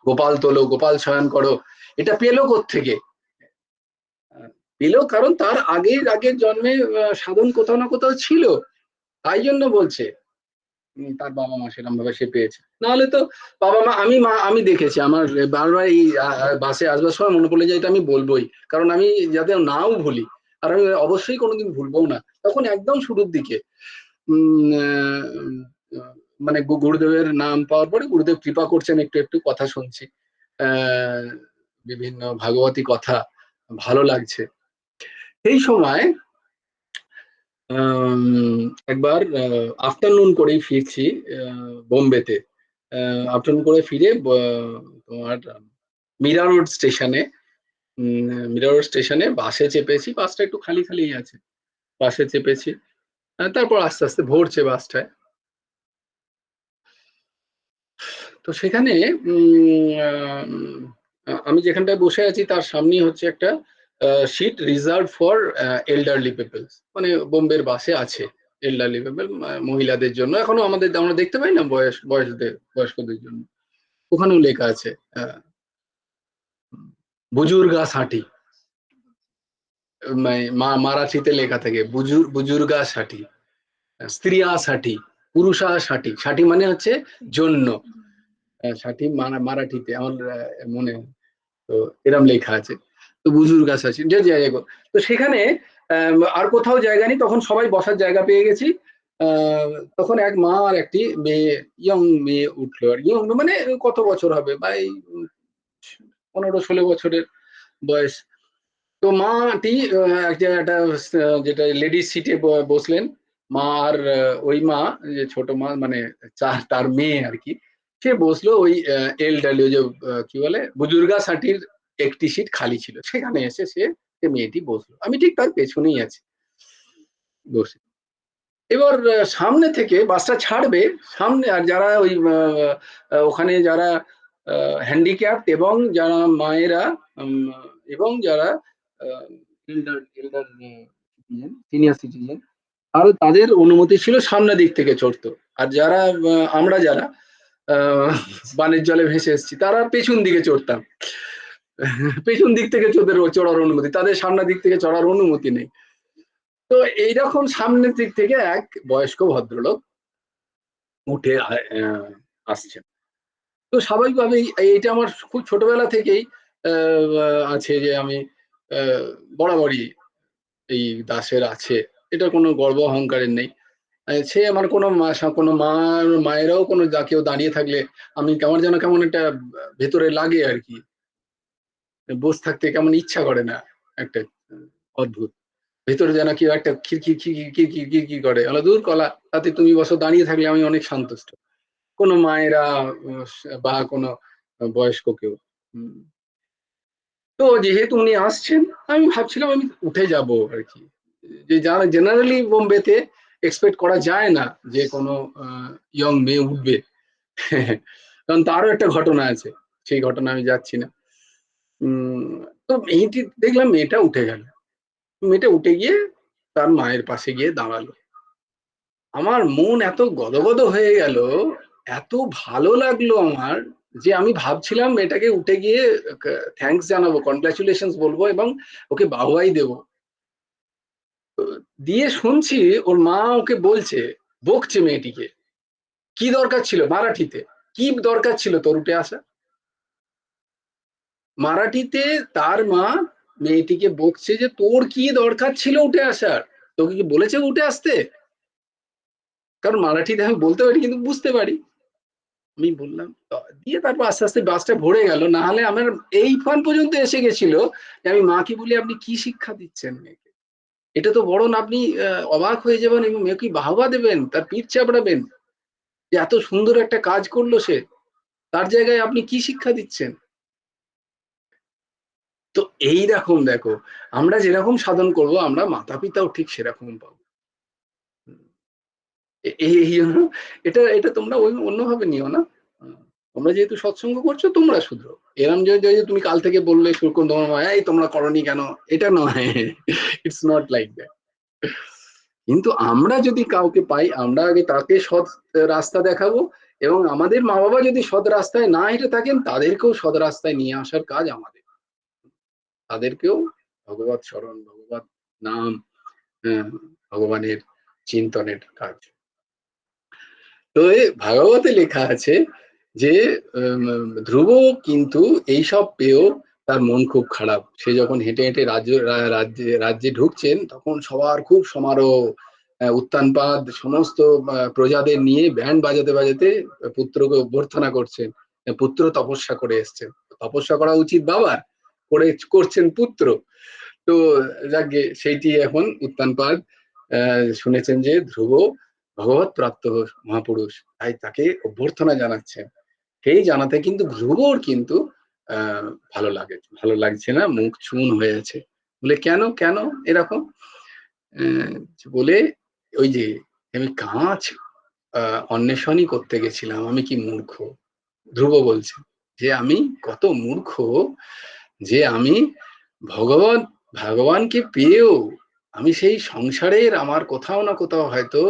Speaker 1: গোপাল তোলো, গোপাল শয়ন করো। এটা পেলো কোত্থেকে? পেলো কারণ তার আগের জন্মে সাধন কোথাও না কোথাও ছিল, তাই জন্য বলছে তার বাবা মা সেরকম ভাবে সে পেয়েছে। নাহলে তো বাবা মা, আমি দেখেছি আমার বারবার এই বাসে আসবার সময় মনে পড়লে যায়, এটা আমি বলবোই, কারণ আমি যাতে নাও ভুলি, আর আমি অবশ্যই কোনোদিন ভুলবো না। তখন একদম শুরুর দিকে মানে গুরুদেবের নাম পাওয়ার পরে গুরুদেব কৃপা করছেন, একটু একটু কথা শুনছি, বিভিন্ন ভাগবতী কথা, ভালো লাগছে। এই সময় একবার আফটারনুন করেই ফিরছি বোম্বেতে, আফটারনুন করে ফিরে তোমার মীরা রোড স্টেশনে বাসে চেপেছি, বাসটা একটু খালি খালি আছে, বাসে চেপেছি, তারপর আস্তে আস্তে ভরছে বাসটায়। তো সেখানে আমি যেখানটায় বসে আছি তার সামনেই হচ্ছে একটা seat reserve for elderly peoples, মানে বোম্বের বাসে আছে এল্ডারলি পিপল, মহিলাদের জন্য। এখনো আমরা দেখতে পাই না বয়স্কদের জন্য, ওখানেও লেখা আছে বুজুর্গা ষাটি, মারাঠিতে লেখা থাকে বুজুর্গা ষাটি, স্ত্রিয়া ষাটি, পুরুষা ষাটি। ষাটি মানে হচ্ছে জন্য, ষাটি মারাঠিতে আমার মনে, তো এরম লেখা আছে। তো বুজুর্গ আছে, যে জায়গা, তো সেখানে আর কোথাও জায়গা নেই, তখন সবাই বসার জায়গা পেয়ে গেছি। তখন এক মা আর একটি মেয়ে, ইয়ং মেয়ে উঠলো, আর ইয়ং মানে কত বছর হবে, বা এই 15-16 বছরের বয়স। তো মাটি একটা যেটা লেডিস সিটে বসলেন, মা আর ওই মা, যে ছোট মা মানে তার মেয়ে আর কি, সে বসলো ওই এলডাব্লিউ, যে কি বলে বুজুর্গা সাটির একটি সিট খালি ছিল, সেখানে এসে সে মেয়েটি বসলো, আমি ঠিক তার পেছনেই আছি বসে। এবার সামনে থেকে বাসটা ছাড়বে, সামনে আর যারা ওই ওখানে যারা হ্যান্ডিক্যাপড এবং যারা মায়েরা এবং যারা সিনিয়র সিটিজেন, আর তাদের অনুমতি ছিল সামনের দিক থেকে চড়তো। আর যারা যারা বানের জলে ভেসে এসেছি, তারা পেছন দিকে চড়তাম, পেছন দিক থেকে চড়ার অনুমতি, তাদের সামনের দিক থেকে চড়ার অনুমতি নেই। তো এইরকম সামনের দিক থেকে এক বয়স্ক ভদ্রলোক উঠে আসছেন। তো স্বাভাবিকভাবেই এটা আমার খুব ছোটবেলা থেকেই আছে, যে আমি বরাবরই এই দাসের আছে, এটা কোনো গর্ব অহংকারের নেই। সে আমার কোনো মায়েরাও কোনো কেউ দাঁড়িয়ে থাকলে আমি আমার যেন কেমন একটা ভেতরে লাগে আর কি, বসে থাকতে কেমন ইচ্ছা করে না, একটা অদ্ভুত ভেতরে যেন কেউ একটা খিরকি খিরকি খিরকি করে, দূর কলা, তাতে তুমি বসো, দাঁড়িয়ে থাকলে আমি অনেক সন্তুষ্ট। কোনো মায়েরা বা কোনো বয়স্ক কেউ। তো যেহেতু উনি আসছেন, আমি ভাবছিলাম আমি উঠে যাব আর কি, যে যারা জেনারেলি বোম্বেতে এক্সপেক্ট করা যায় না যে কোনো ইয়ং মেয়ে উঠবে, কারণ তারও একটা ঘটনা আছে, সেই ঘটনা আমি যাচ্ছি না। তো মেয়েটি দেখলাম, মেয়েটা উঠে গেল, মেয়েটা উঠে গিয়ে তার মায়ের পাশে গিয়ে দাঁড়ালো। আমার মন এত গদগদ হয়ে গেল, এত ভালো লাগলো আমার, যে আমি ভাবছিলাম মেয়েটাকে উঠে গিয়ে থ্যাঙ্কস জানাবো, কনগ্রাচুলেশন বলবো এবং ওকে বাহবাই দেবো। দিয়ে শুনছি ওর মা ওকে বকছে মেয়েটিকে, কি দরকার ছিল মারাঠিতে, কি দরকার ছিল তোর উঠে আসা। মারাঠিতে তার মা মেয়েটিকে বকছে যে তোর কি দরকার ছিল উঠে আসার, তোকে কি বলেছে উঠে আসতে? কারণ মারাঠিতে আমি বলতে পারি কিন্তু বুঝতে পারি। আমি বললাম, দিয়ে তারপর আস্তে আস্তে বাসটা ভরে গেল, না হলে আমার এই ফান পর্যন্ত এসে গেছিল যে আমি মাকে বলি, আপনি কি শিক্ষা দিচ্ছেন মেয়েকে, এটা তো বড় না, আপনি অবাক হয়ে যাবেন এবং মেয়েকে বাহবা দেবেন, তার পিঠ চাপড়াবেন, যে এত সুন্দর একটা কাজ করলো সে, তার জায়গায় আপনি কি শিক্ষা দিচ্ছেন। তো এইরকম দেখো, আমরা যেরকম সাধন করব আমরা মাতা পিতাও ঠিক সেরকম পাবো। এই জন্য এটা এটা তোমরা ওই অন্যভাবে নিও না। তোমরা যেহেতু সৎসঙ্গ করছো তোমরা শুধরো। এরম যে তুমি কাল থেকে বললে শুরু করো তোমার এই তোমরা করনি কেন, এটা নয়। It's not like that. কিন্তু আমরা যদি কাউকে পাই, আমরা আগে তাকে সৎ রাস্তা দেখাবো, এবং আমাদের মা বাবা যদি সৎ রাস্তায় না হেঁটে থাকেন তাদেরকেও সৎ রাস্তায় নিয়ে আসার কাজ আমাদের। তাদেরকেও ভগবত স্মরণ, ভগবত নাম, ভগবানের চিন্তনের কাজ। তো ভাগবতে লেখা আছে যে ধ্রুব কিন্তু এইসব পেয়েও তার মন খুব খারাপ। সে যখন হেঁটে হেঁটে রাজ্যে ঢুকছেন তখন সবার খুব সমারোহ, উত্তানপাদ, সমস্ত প্রজাদের নিয়ে ব্যান্ড বাজাতে বাজাতে পুত্রকে অভ্যর্থনা করছেন। পুত্র তপস্যা করে এসছেন, তপস্যা করা উচিত বাবার, করছেন পুত্র। তো যাকে সেইটি এখন উত্তানপাদ শুনেছেন যে ধ্রুব ভগবত প্রাপ্ত মহাপুরুষ, তাই তাকে অভ্যর্থনা জানাচ্ছেন। সেই জানাতে কিন্তু ধ্রুবর কিন্তু ভালো লাগছে না, মুখ চুন হয়ে আছে। বলে কেন কেন এরকম? বলে ওই যে আমি কাঁচ অন্বেষণই করতে গেছিলাম, আমি কি মূর্খ। ধ্রুব বলছে যে আমি কত মূর্খ যে আমি ভগবানকে পেয়েও আমি সেই সংসারের আমার কোথাও না কোথাও হয়তো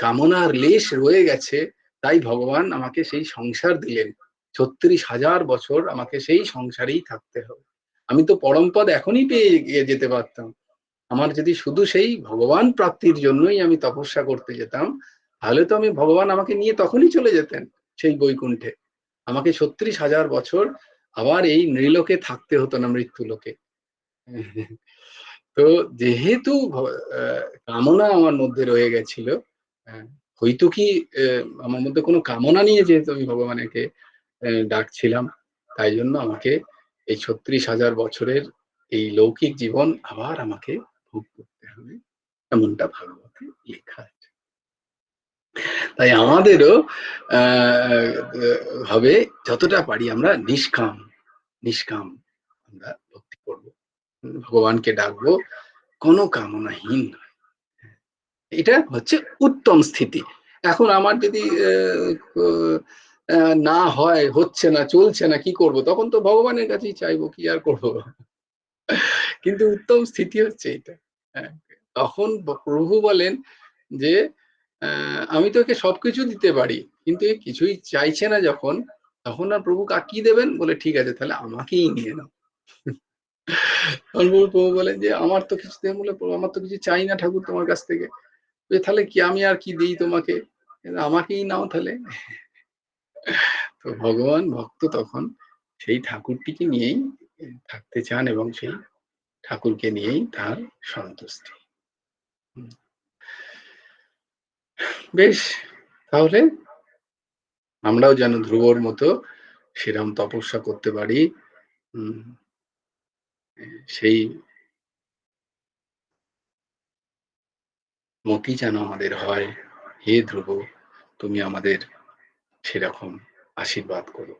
Speaker 1: কামনার লেশ রয়ে গেছে, তাই ভগবান আমাকে সেই সংসার দিলেন। ৩৬,০০০ বছর আমাকে সেই সংসারেই থাকতে হবে। আমি তো পরমপদ এখনই পেয়ে যেতে পারতাম। আমার যদি শুধু সেই ভগবান প্রাপ্তির জন্যই আমি তপস্যা করতে যেতাম, তাহলে তো আমি ভগবান আমাকে নিয়ে তখনই চলে যেতেন সেই বৈকুণ্ঠে। আমাকে ৩৬,০০০ বছর আবার এই নৃলোকে থাকতে হতো না, মৃত্যু লোকে। তো যেহেতু কামনা আমার মধ্যে রয়ে গেছিল, হয়তো কি আমার মধ্যে কোনো কামনা নিয়ে যেহেতু আমি ভগবানকে ডাকছিলাম, তাই জন্য আমাকে এই ৩৬,০০০ বছরের এই লৌকিক জীবন আবার আমাকে ভোগ করতে হবে, এমনটা ভাগবতে লেখা আছে। তাই আমাদেরও হবে যতটা পারি আমরা নিষ্কাম আমরা ভক্তি করবো, ভগবানকে ডাকবো কোনো কামনাহীন। এটা হচ্ছে উত্তম স্থিতি। এখন আমার যদি না হয়, হচ্ছে না, চলছে না, কি করব? তখন তো ভগবানের কাছেই চাইবো, কি আর করবো। কিন্তু উত্তম স্থিতি হচ্ছে এটা। তখন প্রভু বলেন যে আমি তোকে সবকিছু দিতে পারি, কিন্তু কিছুই চাইছে না যখন, তখন আর প্রভু কি দেবেন? বলে ঠিক আছে তাহলে আমাকেই নিয়ে নাও। তখন প্রভু বলেন যে আমার তো কিছু দেবেন বলে, আমার তো কিছু চাই না ঠাকুর তোমার কাছ থেকে, তাহলে কি আমি আর কি দিই তোমাকে, আমাকেই নাও তাহলে। তো ভগবান ভক্ত তখন সেই ঠাকুরটিকে নিয়েই থাকতে চান এবং সেই ঠাকুরকে নিয়েই তার সন্তুষ্টি। বেশ, তাহলে আমরাও যেন ধ্রুবর মতো সেরম তপস্যা করতে পারি, সেই মতি যেন আমাদের হয়। হে ধ্রুব, তুমি আমাদের সেরকম আশীর্বাদ করো।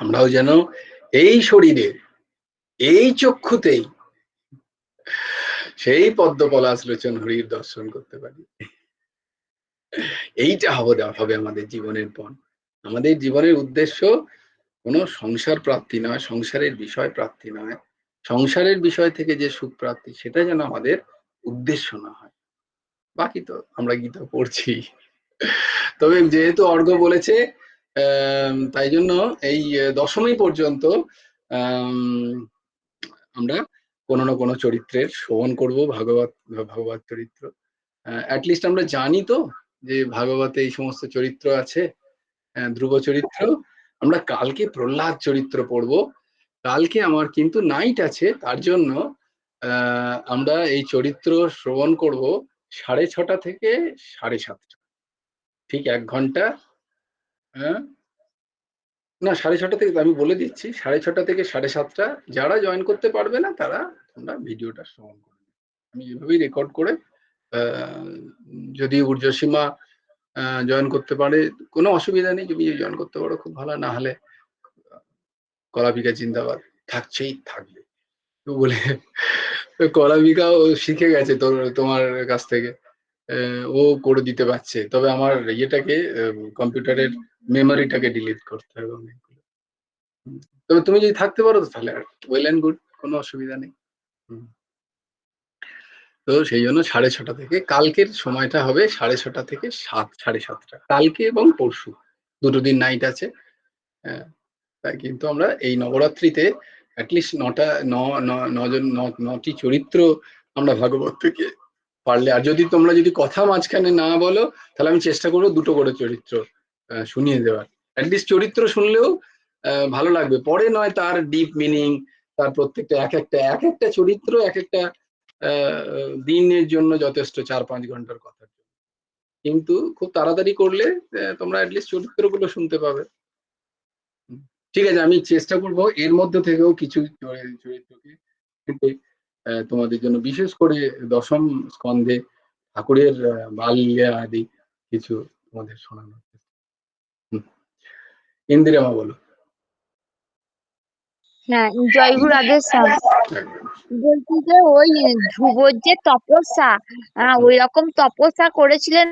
Speaker 1: আমরাও যেন এই শরীরে, এই চক্ষুতেই সেই পদ্ম পলাশ লোচন হরির দর্শন করতে পারি। এইটা হবে আমাদের জীবনের পণ। আমাদের জীবনের উদ্দেশ্য কোনো সংসার প্রাপ্তি নয়, সংসারের বিষয় প্রাপ্তি নয়, সংসারের বিষয় থেকে যে সুখ প্রাপ্তি সেটা যেন আমাদের উদ্দেশ্য না হয়। বাকি তো আমরা গীতা পড়ছি। তবে যেহেতু অর্ঘ্য বলেছে, তাই জন্য এই দশমী পর্যন্ত আমরা কোনো না কোনো চরিত্রের শ্রবণ করব, ভাগবত চরিত্র। অ্যাটলিস্ট আমরা জানি তো যে ভাগবতে এই সমস্ত চরিত্র আছে, ধ্রুব চরিত্র। আমরা কালকে প্রহ্লাদ চরিত্র পড়ব। কালকে আমার কিন্তু নাইট আছে, তার জন্য আমরা এই চরিত্র শ্রবণ করব 6:30 থেকে 7:30, ঠিক 1 ঘন্টা। না 6:30 থেকে, আমি বলে দিচ্ছি 6:30 থেকে 7:30। যারা জয়েন করতে পারবে না তারা তোমরা ভিডিওটা শ্রবণ করবে। আমি এভাবেই রেকর্ড করে, যদি ঊর্ধ্বসীমা জয়েন করতে পারে কোনো অসুবিধা নেই, যদি জয়েন করতে পারো খুব ভালো, না হলে কলাপিকা জিন্দাবাদ। থাকছেই থাকবে। তো বলে কলামিকাও শিখে গেছে তোমার কাছ থেকে, ও করে দিতে পারছে, তবে আমার ইয়েটাকে কম্পিউটারের মেমোরিটাকে ডিলিট করতে হবে অনেকগুলো। তবে তুমি যদি থাকতে পারো তো তাহলে ওয়েল অ্যান্ড গুড, কোনো অসুবিধা নেই। তো সেই জন্য 6:30 থেকে কালকের সময়টা হবে 6:30 থেকে 7:30, কালকে এবং পরশু দুটো দিন নাইট আছে। তাই কিন্তু আমরা এই নবরাত্রিতে অ্যাটলিস্ট 9টি চরিত্র আমরা ভাগবত থেকে পারলে, আর যদি তোমরা যদি কথা মাঝখানে না বলো তাহলে আমি চেষ্টা করবো 2টো করে চরিত্র শুনিয়ে দেওয়ার। অ্যাটলিস্ট চরিত্র শুনলেও ভালো লাগবে, পরে নয় তার ডিপ মিনিং, তার প্রত্যেকটা এক একটা চরিত্র এক একটা দিনের জন্য যথেষ্ট, 4-5 ঘন্টার কথা। কিন্তু খুব তাড়াতাড়ি করলে তোমরা অ্যাটলিস্ট চরিত্রগুলো শুনতে পাবে। ঠিক আছে, আমি চেষ্টা করব এর মধ্যে থেকেও কিছু চরিত্রকে তোমাদের জন্য, বিশেষ করে দশম স্কন্ধে ঠাকুরের বাল্য আদি কিছু তোমাদের শোনানো। ইন্দিরামা বলো।
Speaker 4: হ্যাঁ, জয়গুরু রাধে শ্যাম। বলছি যে ওই ধ্রুবর যে তপস্যা, ওই রকম তপস্যা করেছিলেন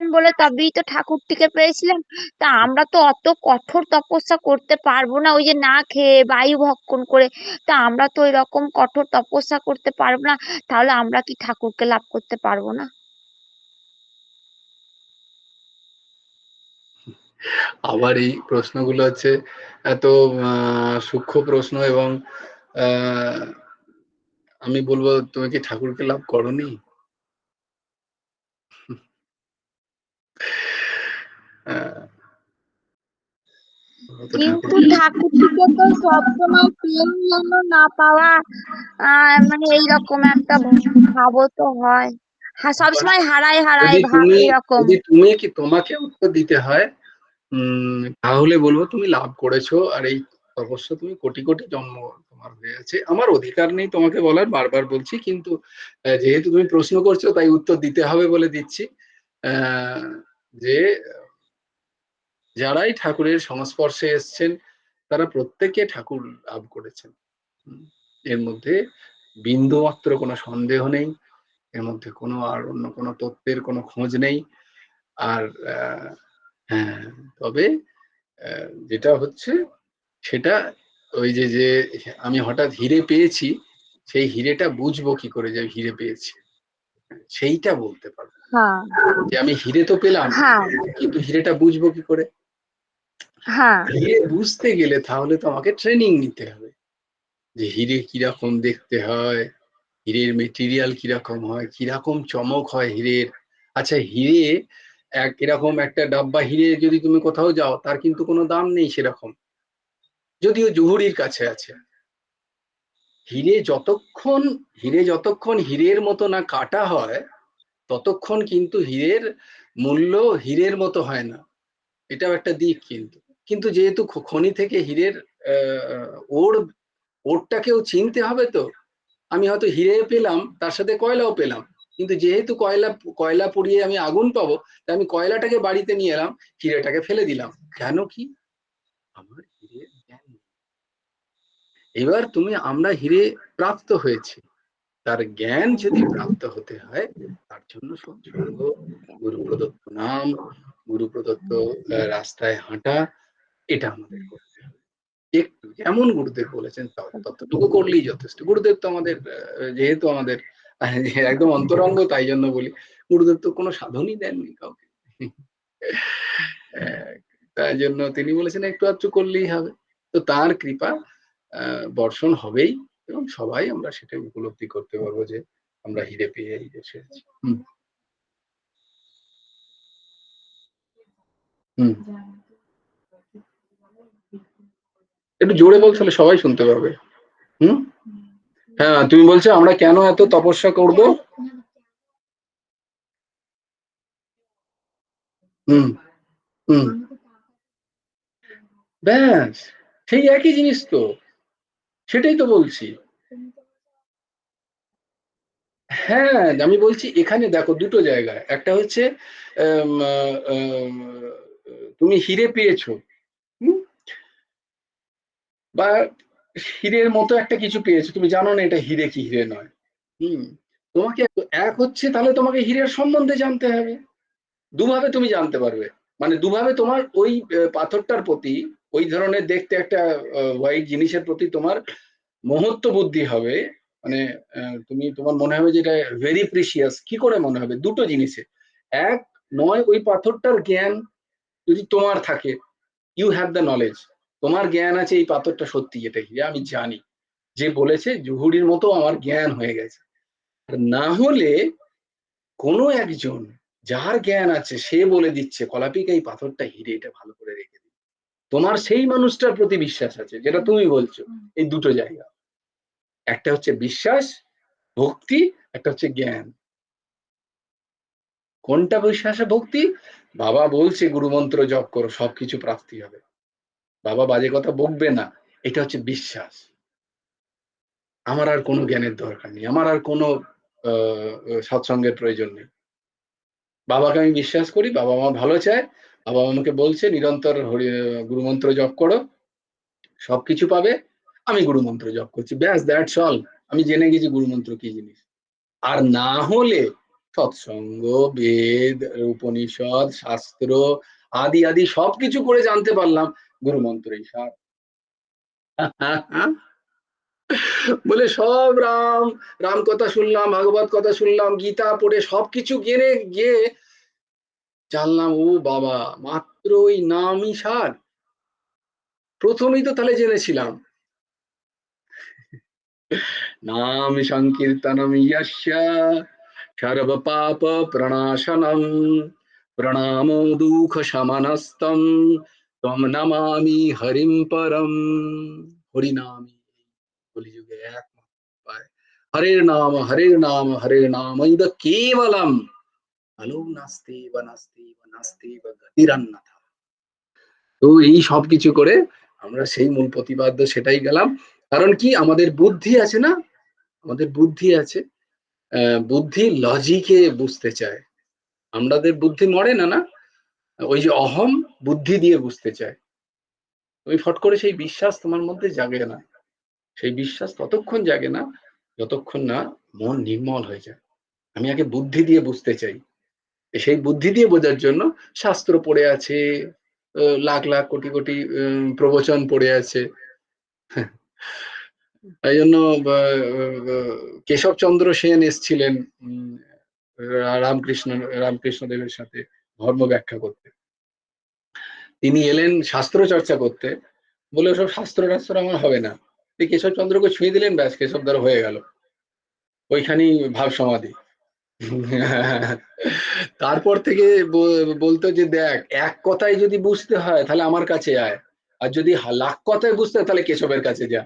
Speaker 4: বলে তবেই তো ঠাকুরটিকে পেয়েছিলেন। তা আমরা তো অত কঠোর তপস্যা করতে পারবো না, ওই যে না খেয়ে বায়ু ভক্ষণ করে। তা আমরা তো এরকম কঠোর তপস্যা করতে পারবো না, তাহলে আমরা কি ঠাকুরকে লাভ করতে পারবো না?
Speaker 1: আবার এই প্রশ্নগুলো হচ্ছে এত সূক্ষ্ম প্রশ্ন, এবং আমি বলবো তুমি কি ঠাকুরকে লাভ করনি?
Speaker 4: কিন্তু ঠাকুরটিকে তো সবসময় পেয়ে যেন না পাওয়া, মানে এইরকম একটা ভাবও তো হয়। সবসময় হারাই হারাই ভাব এরকম।
Speaker 1: যদি তোমাকে উত্তর দিতে হয় তাহলে বলবো তুমি লাভ করেছো, আর এই অবশ্য তুমি কোটি কোটি জন্ম তোমার হয়ে আছে, আমার অধিকার নেই তোমাকে বলার, বারবার বলছি, কিন্তু যেহেতু তুমি প্রশ্ন করছো তাই উত্তর দিতে হবে বলে দিচ্ছি। যে যারাই ঠাকুরের সংস্পর্শে এসছেন তারা প্রত্যেকে ঠাকুর লাভ করেছেন, এর মধ্যে বিন্দু মাত্র কোনো সন্দেহ নেই, এর মধ্যে কোনো আর অন্য কোনো তত্ত্বের কোনো খোঁজ নেই। আর হ্যাঁ, তবে যেটা হচ্ছে সেটা ওই যে আমি হঠাৎ হিরে পেয়েছি, সেই হিরেটা বুঝবো কি করে যে হিরে পেয়েছি, সেইটা বলতে পারবো।
Speaker 4: হ্যাঁ
Speaker 1: যে আমি হিরে তো পেলাম,
Speaker 4: হ্যাঁ
Speaker 1: কিন্তু হিরেটা বুঝবো কি করে?
Speaker 4: হ্যাঁ
Speaker 1: হিরে বুঝতে গেলে তাহলে তো আমাকে ট্রেনিং নিতে হবে, যে হিরে কিরকম দেখতে হয়, হীরের মেটেরিয়াল কিরকম হয়, কিরকম চমক হয় হীরের। আচ্ছা, হিরে এরকম একটা ডাব্বা হিরে যদি তুমি কোথাও যাও তার কিন্তু কোনো দাম নেই সেরকম, যদিও জহুরির কাছে আছে। হিরে যতক্ষণ হীরের মতো না কাটা হয় ততক্ষণ কিন্তু হীরের মূল্য হীরের মতো হয় না, এটাও একটা দিক। কিন্তু যেহেতু খনি থেকে হীরের ওরটাকেও চিনতে হবে, তো আমি হয়তো হিরে পেলাম তার সাথে কয়লাও পেলাম, কিন্তু যেহেতু কয়লা পুড়িয়ে আমি আগুন পাবো, তাই আমি কয়লাটাকে বাড়িতে নিয়ে এলাম, হিরেটাকে ফেলে দিলাম। কেন কি? আমার হিরে জ্ঞান। এবার আমরা হিরে প্রাপ্ত হয়েছি, তার জ্ঞান যদি প্রাপ্ত হতে হয় তার জন্য সৎসঙ্গ, গুরু প্রদত্ত নাম, গুরু প্রদত্ত রাস্তায় হাঁটা, এটা আমাদের করতে হবে। একটু যেমন গুরুদেব বলেছেন ততটুকু করলেই যথেষ্ট। গুরুদেব তো আমাদের যেহেতু আমাদের একদম অন্তরঙ্গ, তাই জন্য বলি গুরুদেব তো কোনো সাধনই দেননি কাউকে, তাই জন্য তিনি বলেছেন একটু আধটু করলেই হবে। তো তার কৃপা বর্ষণ হবেই, এবং সবাই আমরা সেটা উপলব্ধি করতে পারবো যে আমরা হিরে পেয়ে বসে আছি। একটু জোরে বলতে হলে সবাই শুনতে পাবে। হ্যাঁ, তুমি বলছো আমরা কেন এত তপস্যা করব? ব্যাস, সেই একই জিনিস তো, সেটাই তো বলছি। হ্যাঁ, আমি বলছি এখানে দেখো দুটো জায়গায়, একটা হচ্ছে তুমি হিরে পেয়েছো, বা হীরের মতো একটা কিছু পেয়েছো, তুমি জানো না এটা হীরে কি হীরে নয়। তোমাকে এক হচ্ছে, তাহলে তোমাকে হীরের সম্বন্ধে জানতে হবে। দুভাবে তুমি জানতে পারবে, মানে দুভাবে তোমার ওই পাথরটার প্রতি, ওই ধরনের দেখতে একটা হোয়াইট জিনিসের প্রতি তোমার মহত্ব বুদ্ধি হবে। মানে তুমি, তোমার মনে হবে যে এটা ভেরি প্রিসিয়াস। কি করে মনে হবে? দুটো জিনিসে। এক, নয় ওই পাথরটার জ্ঞান যদি তোমার থাকে, ইউ হ্যাভ দ্য নলেজ, তোমার জ্ঞান আছে এই পাথরটা সত্যি, এটা হীরে আমি জানি, যে বলেছে জুহুরির মতো আমার জ্ঞান হয়ে গেছে। আর না হলে কোনো একজন যার জ্ঞান আছে সে বলে দিচ্ছে কলাপিকা এই পাথরটা হীরে, এটা ভালো করে রেখে দিই, তোমার সেই মানুষটার প্রতি বিশ্বাস আছে, যেটা তুমি বলছো। এই দুটো জায়গা, একটা হচ্ছে বিশ্বাস ভক্তি, একটা হচ্ছে জ্ঞান। কোনটা বিশ্বাস আর ভক্তি? বাবা বলছে গুরুমন্ত্র জপ করো, সবকিছু প্রাপ্তি হবে, বাবা বাজে কথা বকবে না, এটা হচ্ছে বিশ্বাস। আমার আর কোনো জ্ঞানের দরকার নেই, আমার আর কোনো সৎসঙ্গের প্রয়োজন নেই। বাবাকে আমি বিশ্বাস করি, বাবা আমার ভালো চায়, বাবা আমাকে বলছে নিরন্তর গুরুমন্ত্র জপ করো, সবকিছু পাবে, আমি গুরুমন্ত্র জপ করছি, ব্যাস, দ্যাটস অল। আমি জেনে গেছি গুরুমন্ত্র কি জিনিস। আর না হলে সৎসঙ্গ, বেদ, উপনিষদ, শাস্ত্র আদি আদি সবকিছু করে জানতে পারলাম গুরুমন্ত্রই সার। বলে সব রাম রাম কথা শুনলাম, ভাগবত কথা শুনলাম, গীতা পড়ে সবকিছু জেনে গিয়ে জানলাম, ও বাবা, মাত্র ওই নামই সার। প্রথমেই তো তাহলে জেনেছিলাম, নাম সংকীর্তনম ইয়স্য সর্ব পাপ প্রণাশনম প্রণামো দুঃখ শমনস্তম তম নমামি হরিম পরম। হরিনামই কলিযুগে একমাত্র উপায়। হরের নাম হরের নাম কেবলম আলো নাস্তি বা নাস্তি বা নাস্তি বা গতিরন্যথা। তো এই সব কিছু করে আমরা সেই মূল প্রতিপাদ্য সেটাই গেলাম। কারণ কি, আমাদের বুদ্ধি আছে না, আমাদের বুদ্ধি আছে, বুদ্ধি লজিকে বুঝতে চায়, আমাদের বুদ্ধি মরে না, না, ওই যে অহম বুদ্ধি দিয়ে বুঝতে চায়। ওই ফট করে সেই বিশ্বাস তোমার মধ্যে জাগে না, সেই বিশ্বাস ততক্ষণ জাগে না যতক্ষণ না মন নির্মল হয়ে যায়। আমি আগে বুদ্ধি দিয়ে বুঝতে চাই, সেই বুদ্ধি দিয়ে বোঝার জন্য শাস্ত্র পড়ে আছে, লাখ লাখ কোটি কোটি প্রবচন পড়ে আছে। তাই জন্য কেশবচন্দ্র সেন এসছিলেন রামকৃষ্ণ রামকৃষ্ণদেবের সাথে ধর্ম ব্যাখ্যা করতে। তিনি এলেন শাস্ত্র চর্চা করতে, বলে সব শাস্ত্র টাস্ত্র আমার হবে না। কেশবচন্দ্রকে ছুঁয়ে দিলেন, ব্যাস, কেশব দ্বারা হয়ে গেল, ওইখানেই ভাব সমাধি। তারপর থেকে বলতো যে দেখ, এক কথায় যদি বুঝতে হয় তাহলে আমার কাছে আয়, আর যদি লাখ কথায় বুঝতে হয় তাহলে কেশবের কাছে যা।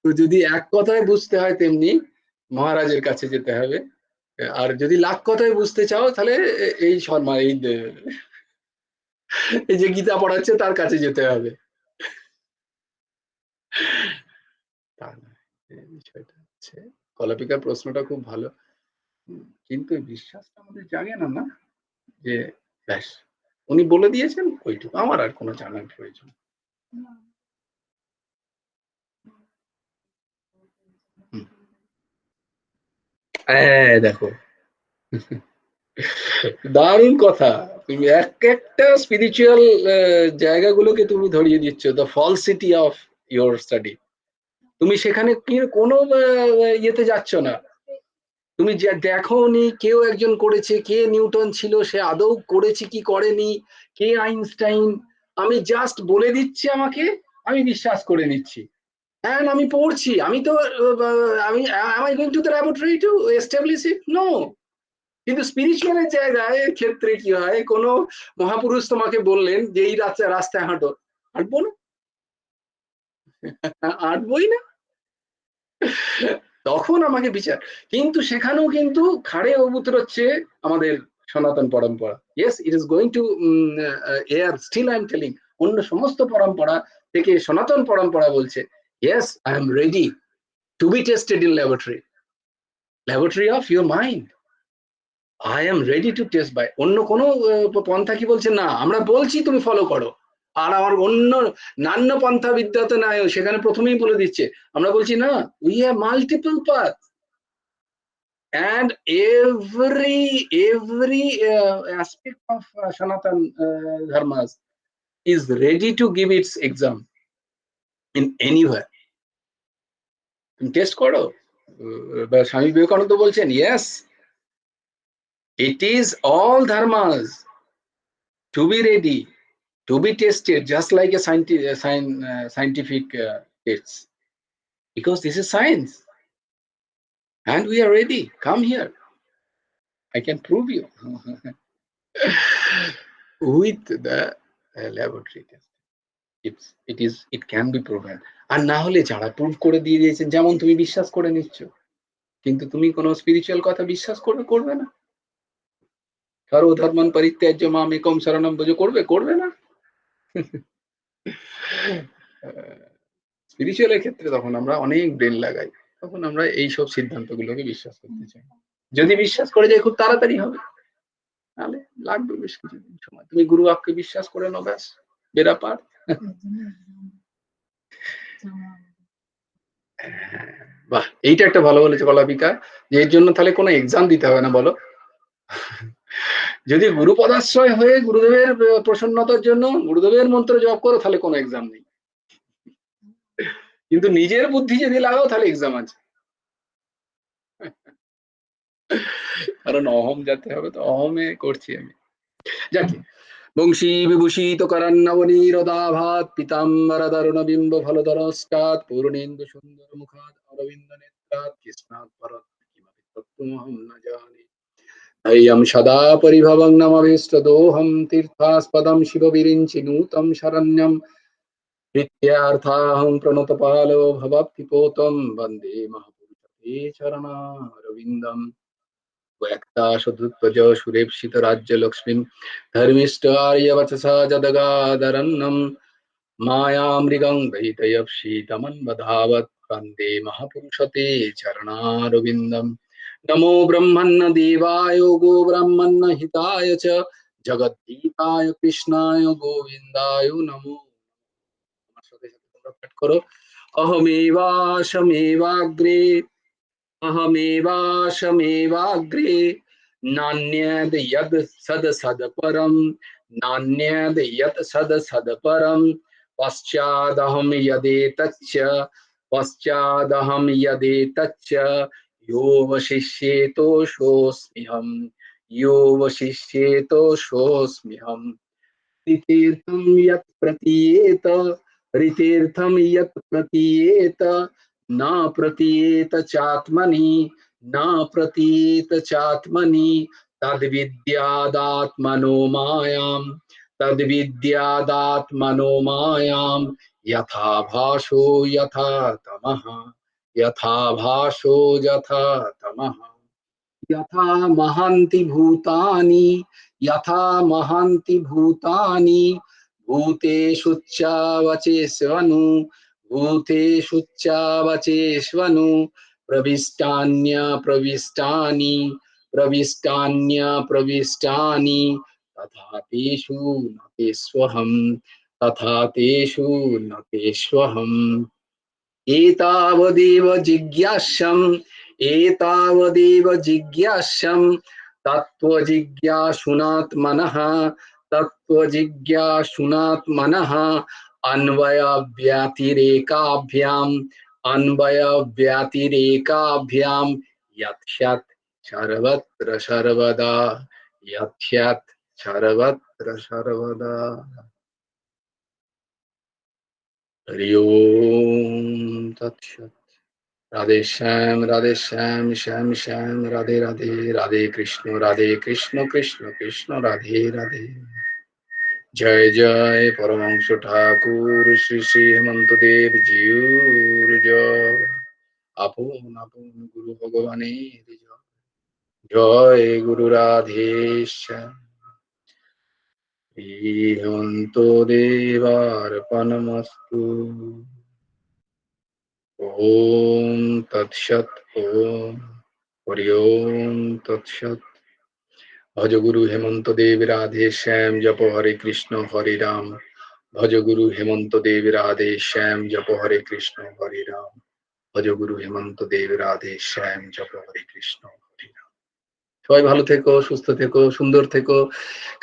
Speaker 1: তো যদি এক কথায় বুঝতে হয় তেমনি মহারাজের কাছে যেতে হবে, আর যদি লাখ কথায় বুঝতে চাও তাহলে এই শর্মা, এই যে গীতা পড়াচ্ছে তার কাছে যেতে হবে। বিষয়টা হচ্ছে, কলাপিকার প্রশ্নটা খুব ভালো, কিন্তু বিশ্বাসটা আমাদের জাগে না, না, যে ব্যাস উনি বলে দিয়েছেন ওইটুকু, আমার আর কোনো জানার প্রয়োজন। দেখো, দারুণ কথা, তুমি এক একটা স্পিরিচুয়াল জায়গাগুলোকে তুমি ধরিয়ে দিচ্ছ, দ্য ফলসিটি অফ ইয়োর স্টাডি। তুমি সেখানে কি কোনো ইয়েতে যাচ্ছ না, তুমি যে দেখোনি কেউ একজন করেছে, কে নিউটন ছিল, সে আদৌ করেছে কি করেনি, কে আইনস্টাইন, আমি জাস্ট বলে দিচ্ছি আমাকে, আমি বিশ্বাস করে নিচ্ছি, হ্যাঁ আমি পড়ছি, আমি তো আমি am I going to the laboratory to establish it? No. কিন্তু স্পিরিচুয়ালের জায়গায় ক্ষেত্রে কি হয়, কোনো মহাপুরুষ তোমাকে বললেন যে এই রাস্তায় হাঁটো, হাঁটবো না, হাঁটবোই না, তখন আমাকে বিচার। কিন্তু সেখানেও কিন্তু খাড়ে অবুতর হচ্ছে আমাদের সনাতন পরম্পরা। Yes, it is going to air, still I am telling, অন্য সমস্ত পরম্পরা থেকে সনাতন পরম্পরা বলছে, yes I am ready to be tested in laboratory of your mind, I am ready to test by. অন্য কোনো পন্থা কি বলছে? না, আমরা বলছি তুমি ফলো করো, আর আমার অন্য নান্য পন্থা বিদ্যাতে নাই, সেখানে প্রথমেই বলে দিচ্ছে। আমরা বলছি না, we have multiple path, and every aspect of Sanatan dharmas is ready to give its exam in anywhere. তুমি টেস্ট করো। স্বামী বিবেকানন্দ বলছেন, yes, it is all dharmas to be ready to be tested just like a scientific tests, because this is science and we are ready. Come here, I can prove you with the laboratory test. It can be proven. আর না হলে যারা prove করে দিয়ে দিয়েছেন, যেমন তুমি বিশ্বাস করে নিচ্ছ, কিন্তু তুমি কোনো স্পিরিচুয়াল কথা বিশ্বাস করবে না। সর্ব ধর্মান পরিত্যাজ্য মাম একম শরণম ব্রজ করবে না। স্পিরিচুয়ালের ক্ষেত্রে তখন আমরা অনেক ব্রেন লাগাই, তখন আমরা এইসব সিদ্ধান্তগুলোকে বিশ্বাস করতে চাই। যদি বিশ্বাস করে যাই খুব তাড়াতাড়ি হবে, তাহলে লাগবে বেশ কিছুদিন সময়। তুমি গুরু বাক্যে বিশ্বাস করে নাও, ব্যাস বেড়া পার। বাহ, এইটা একটা ভালো বলেছে কলাপিকা, যে এর জন্য তাহলে কোনো এক্সাম দিতে হবে না, বলো। যদি গুরু পদাশ্রয় হয়ে গুরুদেবের প্রসন্নতার জন্য গুরুদেবের মন্ত্র জপ করো, তাহলে কোনো এক্সাম নেই। কিন্তু নিজের বুদ্ধি যদি লাগাও, তাহলে এক্সাম আছে। কারণ অহম যাতে হবে, তো অহমে করছি আমি। যাকে বংশী বিভূষিত করান্নবনীরদাভাত পিতাম্বর দারুণ বিম্ব ফলধরস্তাৎ পূর্ণেন্দু সুন্দর মুখাৎ অরবিন্দ নেত্রাৎ কৃষ্ণাৎ পরৎ কিমপি তত্ত্বমহং ন জানে। ह्यं सदा परिभवं नमवेष्टदोहं तीर्थास्पदं शिवविरिञ्चि नूतं शरण्यं नित्यार्थाहं प्रणतपालो भवत्तिपोतं वन्दे महापुरुषते चरणारविन्दम्। वैक्ताशुद्धत्वज सुरेप्सितराज्यलक्ष्मीं धर्मिष्ठ आर्यवचसा जदगादरन्नं मायामृगं दयितयप्सितमन्वधावत् वन्दे महापुरुषते चरणारविन्दम्। नमो ब्रह्मण्य देवाय गो ब्रह्मण्य हिताय च जगद्गीताय कृष्णाय गोविन्दाय नमो। करो अहमेवाशमेवाग्रे अहमेवाशमेवाग्रे नान्यद् यद् सदसदपरं नान्यद् यत् सदसदपरं पश्चादहं यदेतच्च यो वशिष्येतो सोऽस्म्यहम्। ऋतीर्थं यत् प्रतीयेत न प्रतीयेत चात्मनि तद्विद्यादात्मनो मायां यथा भासो यथा तमः यथा महान्ति भूतानि भूतेषुच्चावचेष्वनु प्रविष्टान्यप्रविष्टानि तथा तेषु न तेष्वहम्। एतावदेव जिज्ञास्यम् तत्त्वजिज्ञासुनात्मनः अन्वयव्यतिरेकाभ्यां यथ्यत् सर्वत्र सर्वदा। हरि ओम तत्सत्। राधे श्याम श्याम श्याम राधे राधे, राधे कृष्ण कृष्ण कृष्ण राधे राधे। जय जय परमहंस ठाकुर श्री श्री हेमंत देव जिउर जय। আপন আপন গুরু ভগবানের জয়। জয় গুরু রাধেশ্যাম। হেমন্ত দেবার্পণমস্তু। ओम तत्सत्। ओम हरि ओम तत्सत्। भज गुरु हेमंत देव राधे श्याम जप हरे कृष्ण ভজ গুরু হেমন্ত দেবের আদেশ শ্যাম জপ হরে কৃষ্ণ হরে রাম। ভজ গুরু হেমন্ত দেবের আদেশ শ্যাম জপ হরে কৃষ্ণ হরে রাম। সবাই ভালো থেকো, সুস্থ থেকো, সুন্দর থেকো।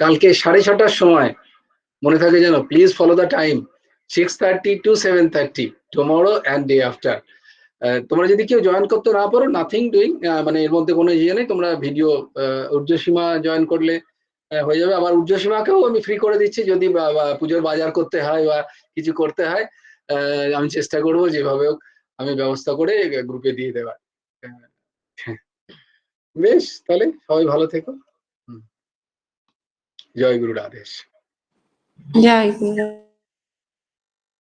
Speaker 1: কালকে 6:30টার সময় মনে থাকে যেন, please follow the time, 6:30 to 7:30 tomorrow and day after. তোমরা যদি কেউ জয়েন করতে না পারো, নাথিং ডুইং, মানে এর মধ্যে কোনো ইয়ে নেই, তোমরা ভিডিও ঊর্ধ্বসীমা জয়েন করলে হয়ে যাবে। আবার ঊর্ধ্বসীমাকেও আমি ফ্রি করে দিচ্ছি, যদি পুজোর বাজার করতে হয় বা কিছু করতে হয়, আমি চেষ্টা করবো যেভাবে হোক আমি ব্যবস্থা করে গ্রুপে দিয়ে দেওয়ার। বেশ, তাহলে সবাই ভালো থেকো। জয় গুরু রাধেশ।
Speaker 2: জয় গুরু।